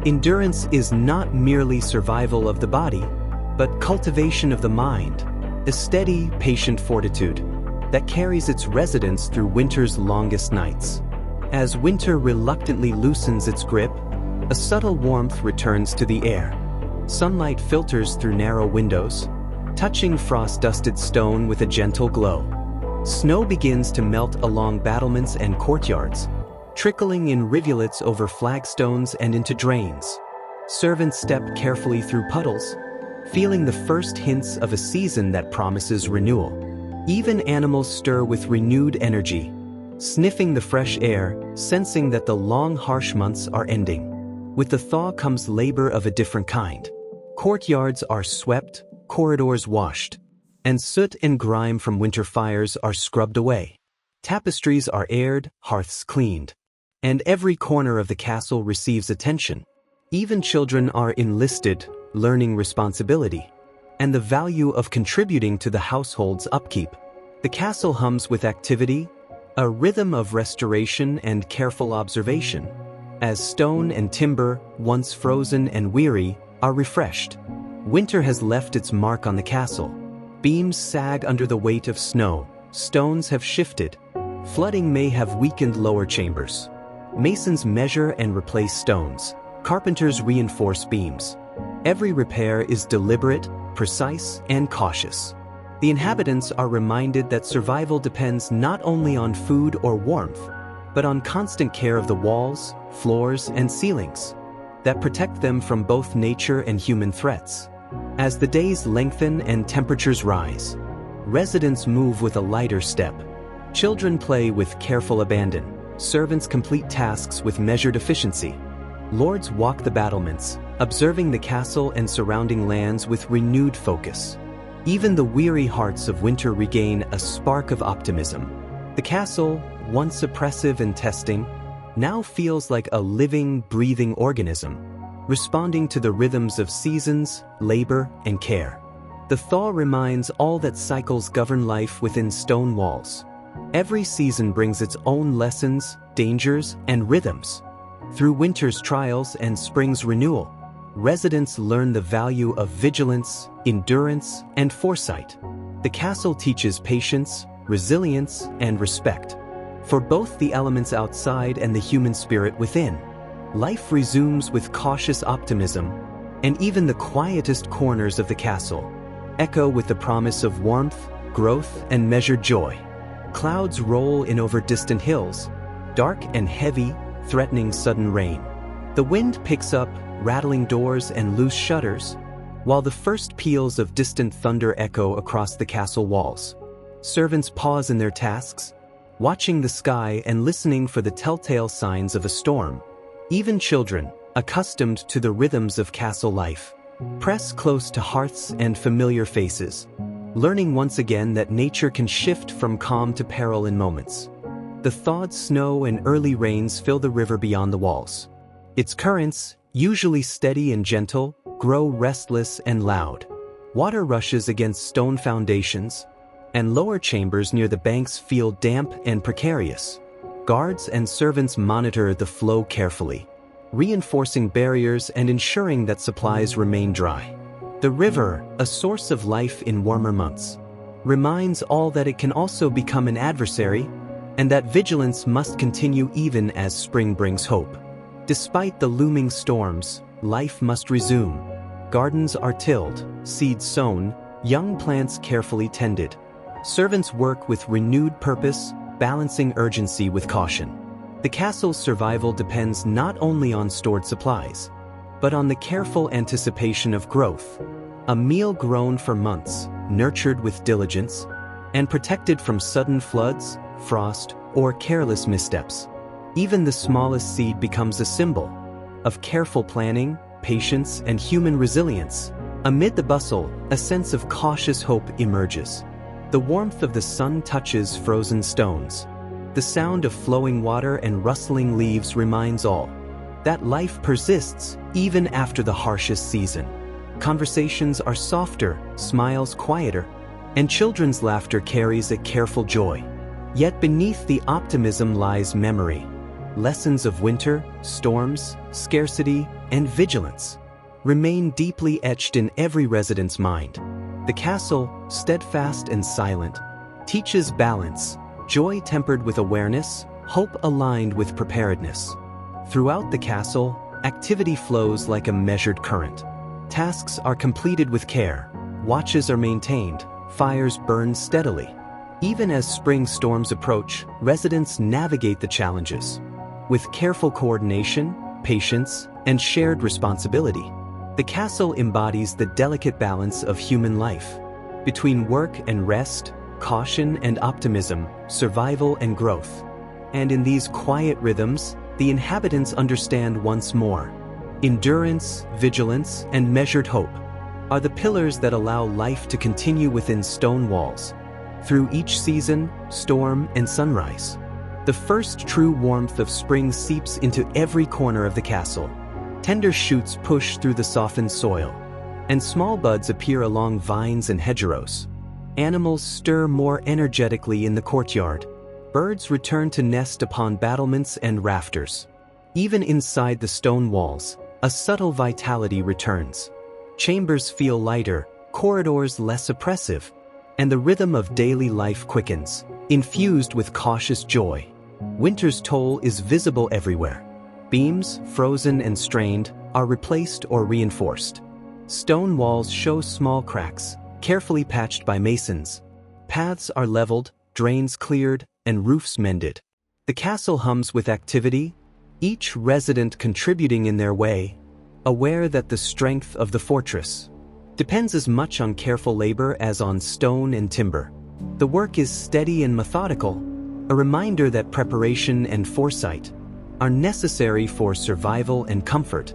Endurance is not merely survival of the body, but cultivation of the mind, a steady, patient fortitude that carries its residents through winter's longest nights. As winter reluctantly loosens its grip, a subtle warmth returns to the air. Sunlight filters through narrow windows, touching frost-dusted stone with a gentle glow. Snow begins to melt along battlements and courtyards, trickling in rivulets over flagstones and into drains. Servants step carefully through puddles, feeling the first hints of a season that promises renewal. Even animals stir with renewed energy, sniffing the fresh air, sensing that the long, harsh months are ending. With the thaw comes labor of a different kind. Courtyards are swept, corridors washed, and soot and grime from winter fires are scrubbed away. Tapestries are aired, hearths cleaned, and every corner of the castle receives attention. Even children are enlisted, learning responsibility and the value of contributing to the household's upkeep. The castle hums with activity, a rhythm of restoration and careful observation, as stone and timber, once frozen and weary, are refreshed. Winter has left its mark on the castle. Beams sag under the weight of snow, stones have shifted, flooding may have weakened lower chambers. Masons measure and replace stones, carpenters reinforce beams. Every repair is deliberate, precise, and cautious. The inhabitants are reminded that survival depends not only on food or warmth, but on constant care of the walls, floors, and ceilings that protect them from both nature and human threats. As the days lengthen and temperatures rise, residents move with a lighter step. Children play with careful abandon. Servants complete tasks with measured efficiency. Lords walk the battlements, observing the castle and surrounding lands with renewed focus. Even the weary hearts of winter regain a spark of optimism. The castle, once oppressive and testing, now feels like a living, breathing organism, responding to the rhythms of seasons, labor, and care. The thaw reminds all that cycles govern life within stone walls. Every season brings its own lessons, dangers, and rhythms. Through winter's trials and spring's renewal, residents learn the value of vigilance, endurance, and foresight. The castle teaches patience, resilience, and respect for both the elements outside and the human spirit within. Life resumes with cautious optimism, and even the quietest corners of the castle echo with the promise of warmth, growth, and measured joy. Clouds roll in over distant hills, dark and heavy, threatening sudden rain. The wind picks up, rattling doors and loose shutters, while the first peals of distant thunder echo across the castle walls. Servants pause in their tasks, watching the sky and listening for the telltale signs of a storm. Even children, accustomed to the rhythms of castle life, press close to hearths and familiar faces, learning once again that nature can shift from calm to peril in moments. The thawed snow and early rains fill the river beyond the walls. Its currents, usually steady and gentle, grow restless and loud. Water rushes against stone foundations, and lower chambers near the banks feel damp and precarious. Guards and servants monitor the flow carefully, reinforcing barriers and ensuring that supplies remain dry. The river, a source of life in warmer months, reminds all that it can also become an adversary, and that vigilance must continue even as spring brings hope. Despite the looming storms, life must resume. Gardens are tilled, seeds sown, young plants carefully tended. Servants work with renewed purpose, balancing urgency with caution. The castle's survival depends not only on stored supplies, but on the careful anticipation of growth. A meal grown for months, nurtured with diligence, and protected from sudden floods, frost, or careless missteps. Even the smallest seed becomes a symbol of careful planning, patience, and human resilience. Amid the bustle, a sense of cautious hope emerges. The warmth of the sun touches frozen stones. The sound of flowing water and rustling leaves reminds all that life persists even after the harshest season. Conversations are softer, smiles quieter, and children's laughter carries a careful joy. Yet beneath the optimism lies memory. Lessons of winter, storms, scarcity, and vigilance remain deeply etched in every resident's mind. The castle, steadfast and silent, teaches balance, joy tempered with awareness, hope aligned with preparedness. Throughout the castle, activity flows like a measured current. Tasks are completed with care, watches are maintained, fires burn steadily. Even as spring storms approach, residents navigate the challenges with careful coordination, patience, and shared responsibility. The castle embodies the delicate balance of human life between work and rest, caution and optimism, survival and growth. And in these quiet rhythms, the inhabitants understand once more: endurance, vigilance, and measured hope are the pillars that allow life to continue within stone walls. Through each season, storm, and sunrise, the first true warmth of spring seeps into every corner of the castle. Tender shoots push through the softened soil, and small buds appear along vines and hedgerows. Animals stir more energetically in the courtyard. Birds return to nest upon battlements and rafters. Even inside the stone walls, a subtle vitality returns. Chambers feel lighter, corridors less oppressive, and the rhythm of daily life quickens, infused with cautious joy. Winter's toll is visible everywhere. Beams, frozen and strained, are replaced or reinforced. Stone walls show small cracks, carefully patched by masons. Paths are leveled, drains cleared, and roofs mended. The castle hums with activity, each resident contributing in their way, aware that the strength of the fortress depends as much on careful labor as on stone and timber. The work is steady and methodical, a reminder that preparation and foresight are necessary for survival and comfort.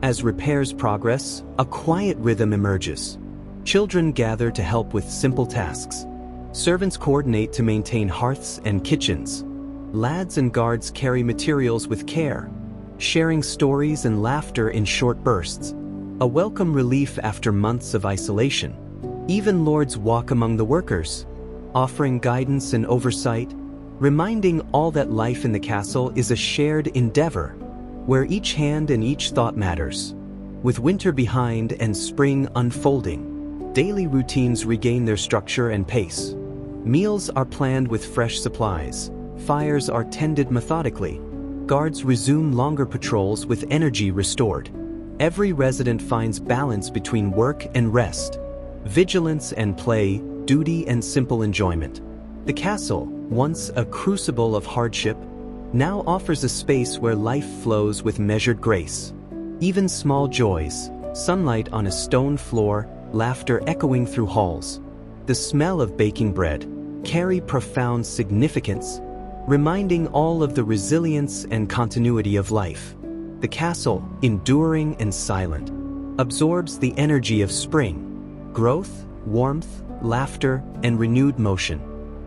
As repairs progress, a quiet rhythm emerges. Children gather to help with simple tasks. Servants coordinate to maintain hearths and kitchens. Lads and guards carry materials with care, sharing stories and laughter in short bursts, a welcome relief after months of isolation. Even lords walk among the workers, offering guidance and oversight, reminding all that life in the castle is a shared endeavor, where each hand and each thought matters. With winter behind and spring unfolding, daily routines regain their structure and pace. Meals are planned with fresh supplies, fires are tended methodically, guards resume longer patrols with energy restored. Every resident finds balance between work and rest, vigilance and play, duty and simple enjoyment. The castle, once a crucible of hardship, now offers a space where life flows with measured grace. Even small joys, sunlight on a stone floor, laughter echoing through halls, the smell of baking bread, carry profound significance, reminding all of the resilience and continuity of life. The castle, enduring and silent, absorbs the energy of spring, growth, warmth, laughter, and renewed motion.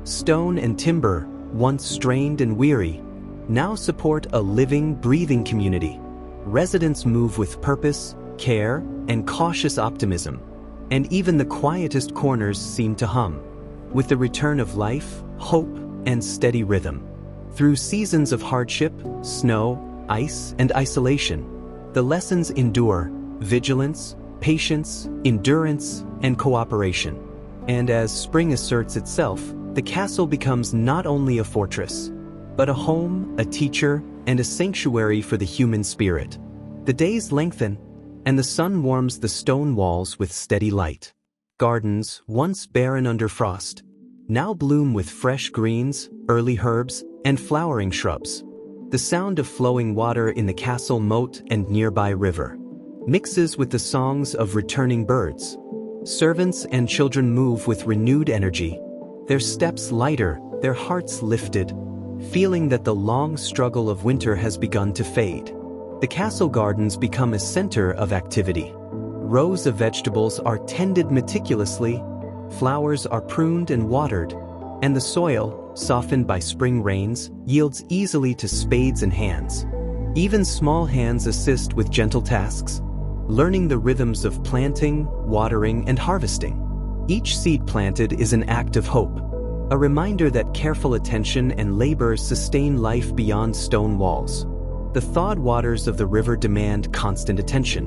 Stone and timber, once strained and weary, now support a living, breathing community. Residents move with purpose, care, and cautious optimism, and even the quietest corners seem to hum with the return of life, hope, and steady rhythm. Through seasons of hardship, snow, ice and isolation. The lessons endure: vigilance, patience, endurance, and cooperation. And as spring asserts itself, the castle becomes not only a fortress, but a home, a teacher, and a sanctuary for the human spirit. The days lengthen, and the sun warms the stone walls with steady light. Gardens, once barren under frost, now bloom with fresh greens, early herbs, and flowering shrubs. The sound of flowing water in the castle moat and nearby river mixes with the songs of returning birds. Servants and children move with renewed energy, their steps lighter, their hearts lifted, feeling that the long struggle of winter has begun to fade. The castle gardens become a center of activity. Rows of vegetables are tended meticulously, flowers are pruned and watered, and the soil, softened by spring rains, yields easily to spades and hands. Even small hands assist with gentle tasks, learning the rhythms of planting, watering, and harvesting. Each seed planted is an act of hope, a reminder that careful attention and labor sustain life beyond stone walls. The thawed waters of the river demand constant attention.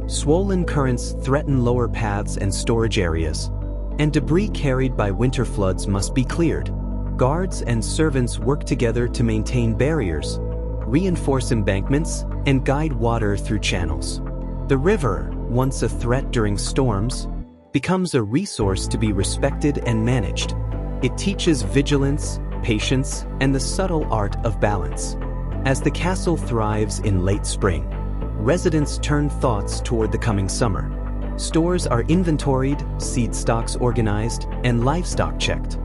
Swollen currents threaten lower paths and storage areas, and debris carried by winter floods must be cleared. Guards and servants work together to maintain barriers, reinforce embankments, and guide water through channels. The river, once a threat during storms, becomes a resource to be respected and managed. It teaches vigilance, patience, and the subtle art of balance. As the castle thrives in late spring, residents turn thoughts toward the coming summer. Stores are inventoried, seed stocks organized, and livestock checked.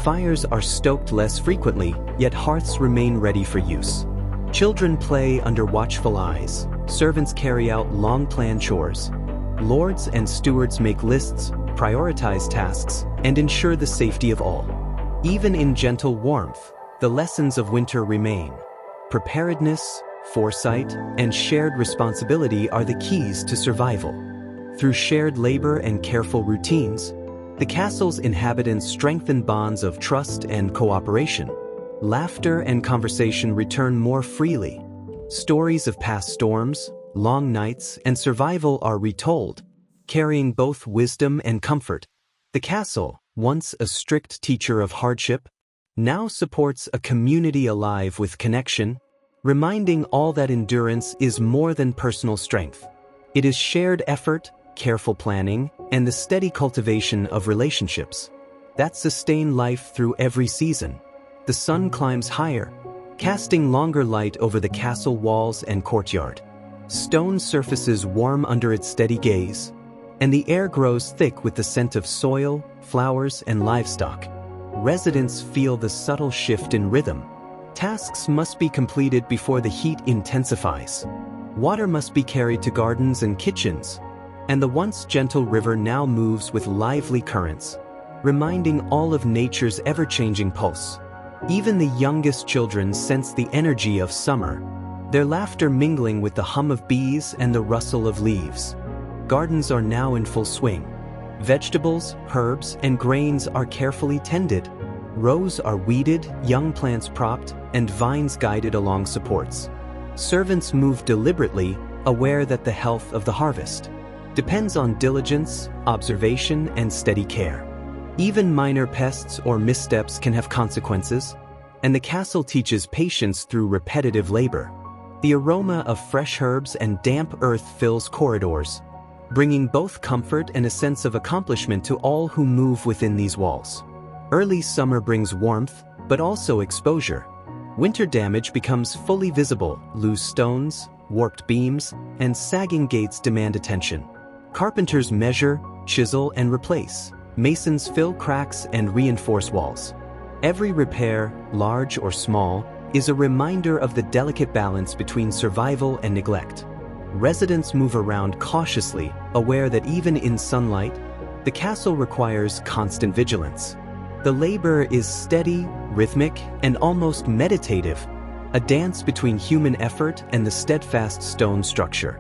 Fires are stoked less frequently, yet hearths remain ready for use. Children play under watchful eyes. Servants carry out long-planned chores. Lords and stewards make lists, prioritize tasks, and ensure the safety of all. Even in gentle warmth, the lessons of winter remain. Preparedness, foresight, and shared responsibility are the keys to survival. Through shared labor and careful routines, the castle's inhabitants strengthen bonds of trust and cooperation. Laughter and conversation return more freely. Stories of past storms, long nights, and survival are retold, carrying both wisdom and comfort. The castle, once a strict teacher of hardship, now supports a community alive with connection, reminding all that endurance is more than personal strength. It is shared effort, careful planning, and the steady cultivation of relationships that sustain life through every season. The sun climbs higher, casting longer light over the castle walls and courtyard. Stone surfaces warm under its steady gaze, and the air grows thick with the scent of soil, flowers, and livestock. Residents feel the subtle shift in rhythm. Tasks must be completed before the heat intensifies. Water must be carried to gardens and kitchens, and the once gentle river now moves with lively currents, reminding all of nature's ever-changing pulse. Even the youngest children sense the energy of summer, their laughter mingling with the hum of bees and the rustle of leaves. Gardens are now in full swing. Vegetables, herbs, and grains are carefully tended. Rows are weeded, young plants propped, and vines guided along supports. Servants move deliberately, aware that the health of the harvest depends on diligence, observation, and steady care. Even minor pests or missteps can have consequences, and the castle teaches patience through repetitive labor. The aroma of fresh herbs and damp earth fills corridors, bringing both comfort and a sense of accomplishment to all who move within these walls. Early summer brings warmth, but also exposure. Winter damage becomes fully visible. Loose stones, warped beams, and sagging gates demand attention. Carpenters measure, chisel, and replace. Masons fill cracks and reinforce walls. Every repair, large or small, is a reminder of the delicate balance between survival and neglect. Residents move around cautiously, aware that even in sunlight, the castle requires constant vigilance. The labor is steady, rhythmic, and almost meditative, a dance between human effort and the steadfast stone structure.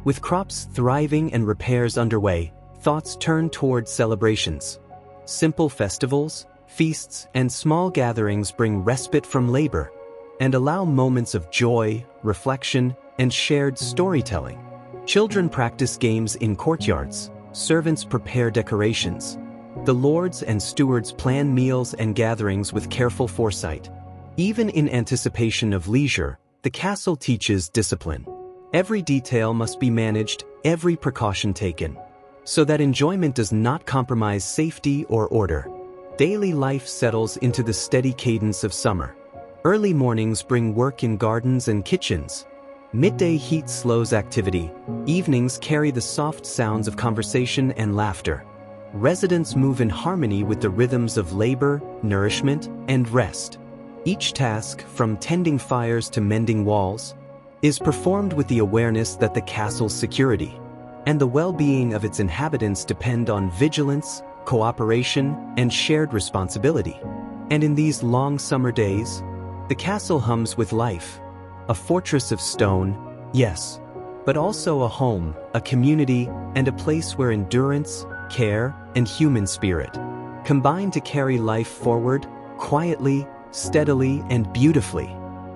With crops thriving and repairs underway, thoughts turn toward celebrations. Simple festivals, feasts, and small gatherings bring respite from labor. and allow moments of joy, reflection, and shared storytelling. Children practice games in courtyards, servants prepare decorations. The lords and stewards plan meals and gatherings with careful foresight. Even in anticipation of leisure, the castle teaches discipline. Every detail must be managed, every precaution taken, so that enjoyment does not compromise safety or order. Daily life settles into the steady cadence of summer. Early mornings bring work in gardens and kitchens. Midday heat slows activity. Evenings carry the soft sounds of conversation and laughter. Residents move in harmony with the rhythms of labor, nourishment, and rest. Each task, from tending fires to mending walls, is performed with the awareness that the castle's security and the well-being of its inhabitants depend on vigilance, cooperation, and shared responsibility. And in these long summer days, the castle hums with life. A fortress of stone, yes, but also a home, a community, and a place where endurance, care, and human spirit combine to carry life forward, quietly, steadily, and beautifully.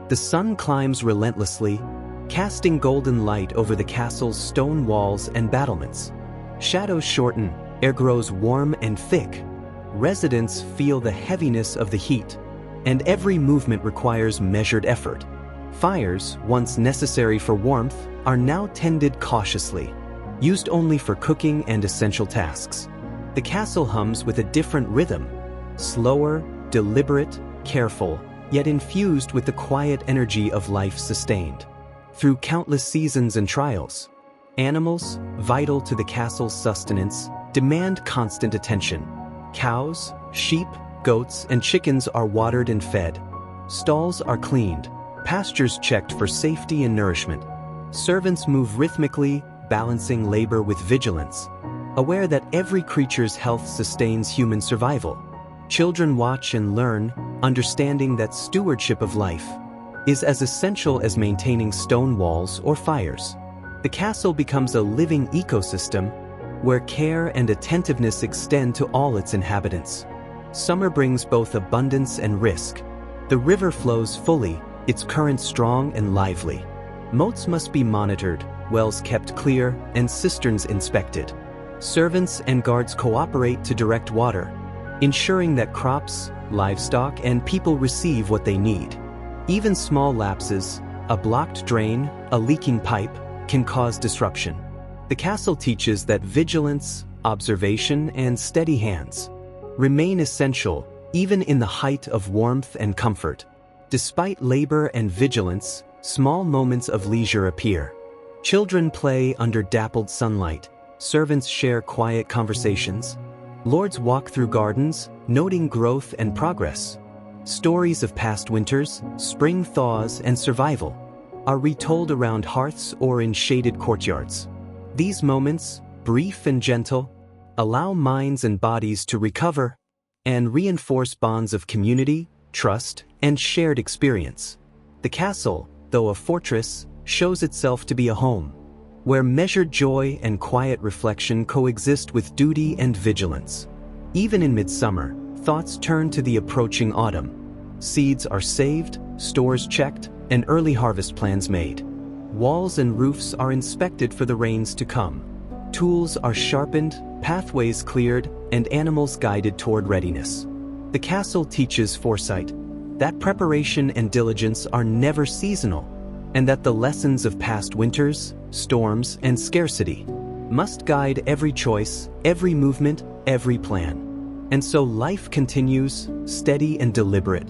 The sun climbs relentlessly, casting golden light over the castle's stone walls and battlements. Shadows shorten, air grows warm and thick. Residents feel the heaviness of the heat, and every movement requires measured effort. Fires, once necessary for warmth, are now tended cautiously, used only for cooking and essential tasks. The castle hums with a different rhythm, slower, deliberate, careful, yet infused with the quiet energy of life sustained through countless seasons and trials. Animals, vital to the castle's sustenance, demand constant attention. Cows, sheep, goats, and chickens are watered and fed. Stalls are cleaned, pastures checked for safety and nourishment. Servants move rhythmically, balancing labor with vigilance, aware that every creature's health sustains human survival. Children watch and learn, understanding that stewardship of life is as essential as maintaining stone walls or fires. The castle becomes a living ecosystem where care and attentiveness extend to all its inhabitants. Summer brings both abundance and risk. The river flows fully, its currents strong and lively. Moats must be monitored, wells kept clear, and cisterns inspected. Servants and guards cooperate to direct water, ensuring that crops, livestock, and people receive what they need. Even small lapses, a blocked drain, a leaking pipe, can cause disruption. The castle teaches that vigilance, observation, and steady hands remain essential even in the height of warmth and comfort. Despite labor and vigilance, small moments of leisure appear. Children play under dappled sunlight, servants share quiet conversations, lords walk through gardens, noting growth and progress. Stories of past winters, spring thaws, and survival are retold around hearths or in shaded courtyards. These moments, brief and gentle, allow minds and bodies to recover and reinforce bonds of community, trust, and shared experience. The castle, though a fortress, shows itself to be a home, where measured joy and quiet reflection coexist with duty and vigilance. Even in midsummer, thoughts turn to the approaching autumn. Seeds are saved, stores checked, and early harvest plans made. Walls and roofs are inspected for the rains to come. Tools are sharpened, pathways cleared, and animals guided toward readiness. The castle teaches foresight, that preparation and diligence are never seasonal, and that the lessons of past winters, storms, and scarcity must guide every choice, every movement, every plan. And so life continues, steady and deliberate,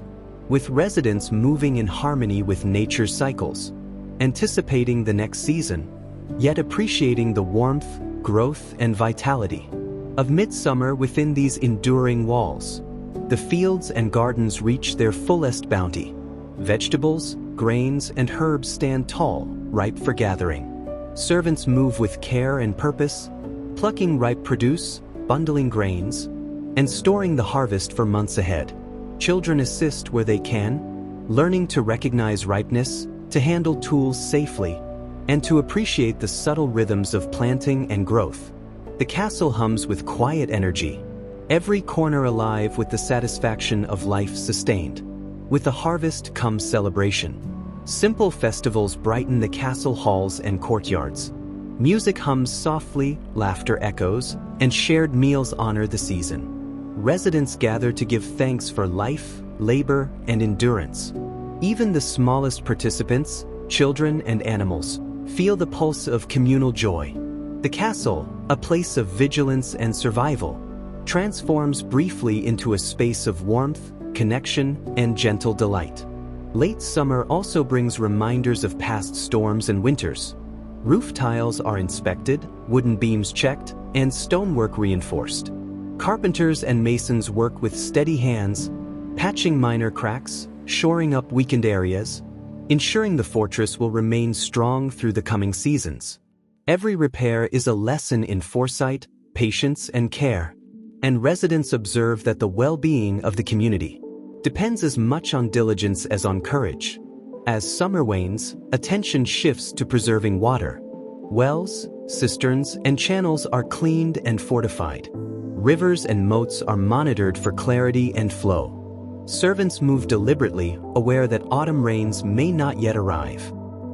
with residents moving in harmony with nature's cycles, anticipating the next season, yet appreciating the warmth, growth, and vitality of midsummer within these enduring walls. The fields and gardens reach their fullest bounty. Vegetables, grains, and herbs stand tall, ripe for gathering. Servants move with care and purpose, plucking ripe produce, bundling grains, and storing the harvest for months ahead. Children assist where they can, learning to recognize ripeness, to handle tools safely, and to appreciate the subtle rhythms of planting and growth. The castle hums with quiet energy, every corner alive with the satisfaction of life sustained. With the harvest comes celebration. Simple festivals brighten the castle halls and courtyards. Music hums softly, laughter echoes, and shared meals honor the season. Residents gather to give thanks for life, labor, and endurance. Even the smallest participants, children and animals, feel the pulse of communal joy. The castle, a place of vigilance and survival, transforms briefly into a space of warmth, connection, and gentle delight. Late summer also brings reminders of past storms and winters. Roof tiles are inspected, wooden beams checked, and stonework reinforced. Carpenters and masons work with steady hands, patching minor cracks, shoring up weakened areas, ensuring the fortress will remain strong through the coming seasons. Every repair is a lesson in foresight, patience, and care, and residents observe that the well-being of the community depends as much on diligence as on courage. As summer wanes, attention shifts to preserving water. Wells, cisterns, and channels are cleaned and fortified. Rivers and moats are monitored for clarity and flow. Servants move deliberately, aware that autumn rains may not yet arrive,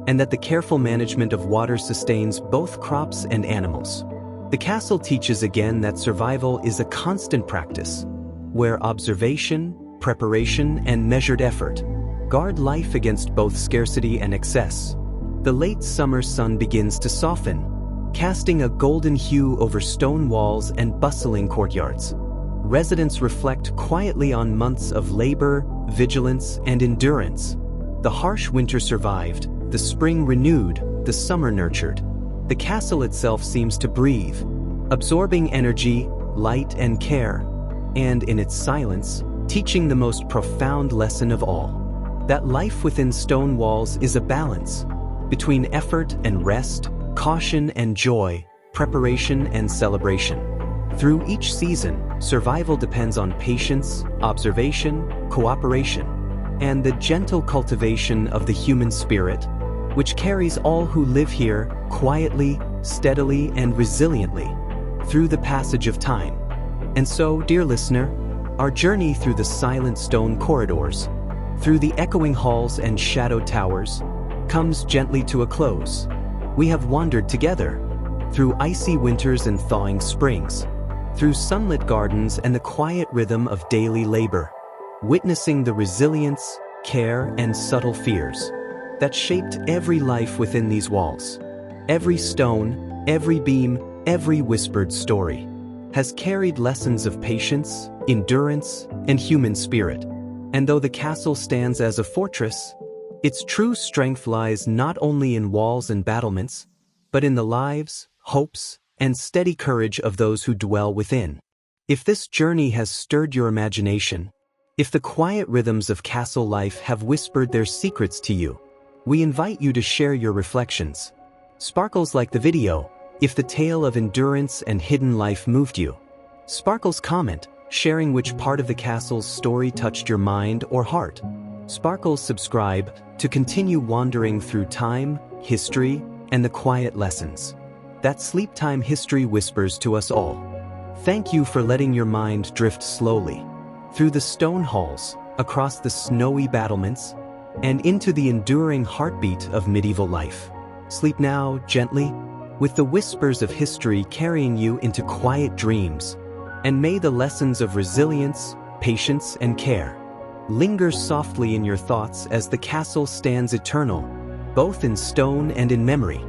and that the careful management of water sustains both crops and animals. The castle teaches again that survival is a constant practice, where observation, preparation, and measured effort guard life against both scarcity and excess. The late summer sun begins to soften, casting a golden hue over stone walls and bustling courtyards. Residents reflect quietly on months of labor, vigilance, and endurance. The harsh winter survived, the spring renewed, the summer nurtured. The castle itself seems to breathe, absorbing energy, light, and care, and in its silence, teaching the most profound lesson of all, that life within stone walls is a balance between effort and rest, caution and joy, preparation and celebration. Through each season, survival depends on patience, observation, cooperation, and the gentle cultivation of the human spirit, which carries all who live here quietly, steadily, and resiliently through the passage of time. And so, dear listener, our journey through the silent stone corridors, through the echoing halls and shadowed towers, comes gently to a close. We have wandered together through icy winters and thawing springs, through sunlit gardens and the quiet rhythm of daily labor, witnessing the resilience, care, and subtle fears that shaped every life within these walls. Every stone, every beam, every whispered story has carried lessons of patience, endurance, and human spirit. And though the castle stands as a fortress, its true strength lies not only in walls and battlements, but in the lives, hopes, and steady courage of those who dwell within. If this journey has stirred your imagination, if the quiet rhythms of castle life have whispered their secrets to you, we invite you to share your reflections. Sparkles like the video, if the tale of endurance and hidden life moved you. Sparkles comment, sharing which part of the castle's story touched your mind or heart. Sparkles subscribe to continue wandering through time, history, and the quiet lessons that sleep time history whispers to us all. Thank you for letting your mind drift slowly through the stone halls, across the snowy battlements, and into the enduring heartbeat of medieval life. Sleep now, gently, with the whispers of history carrying you into quiet dreams, and may the lessons of resilience, patience, and care linger softly in your thoughts as the castle stands eternal, both in stone and in memory.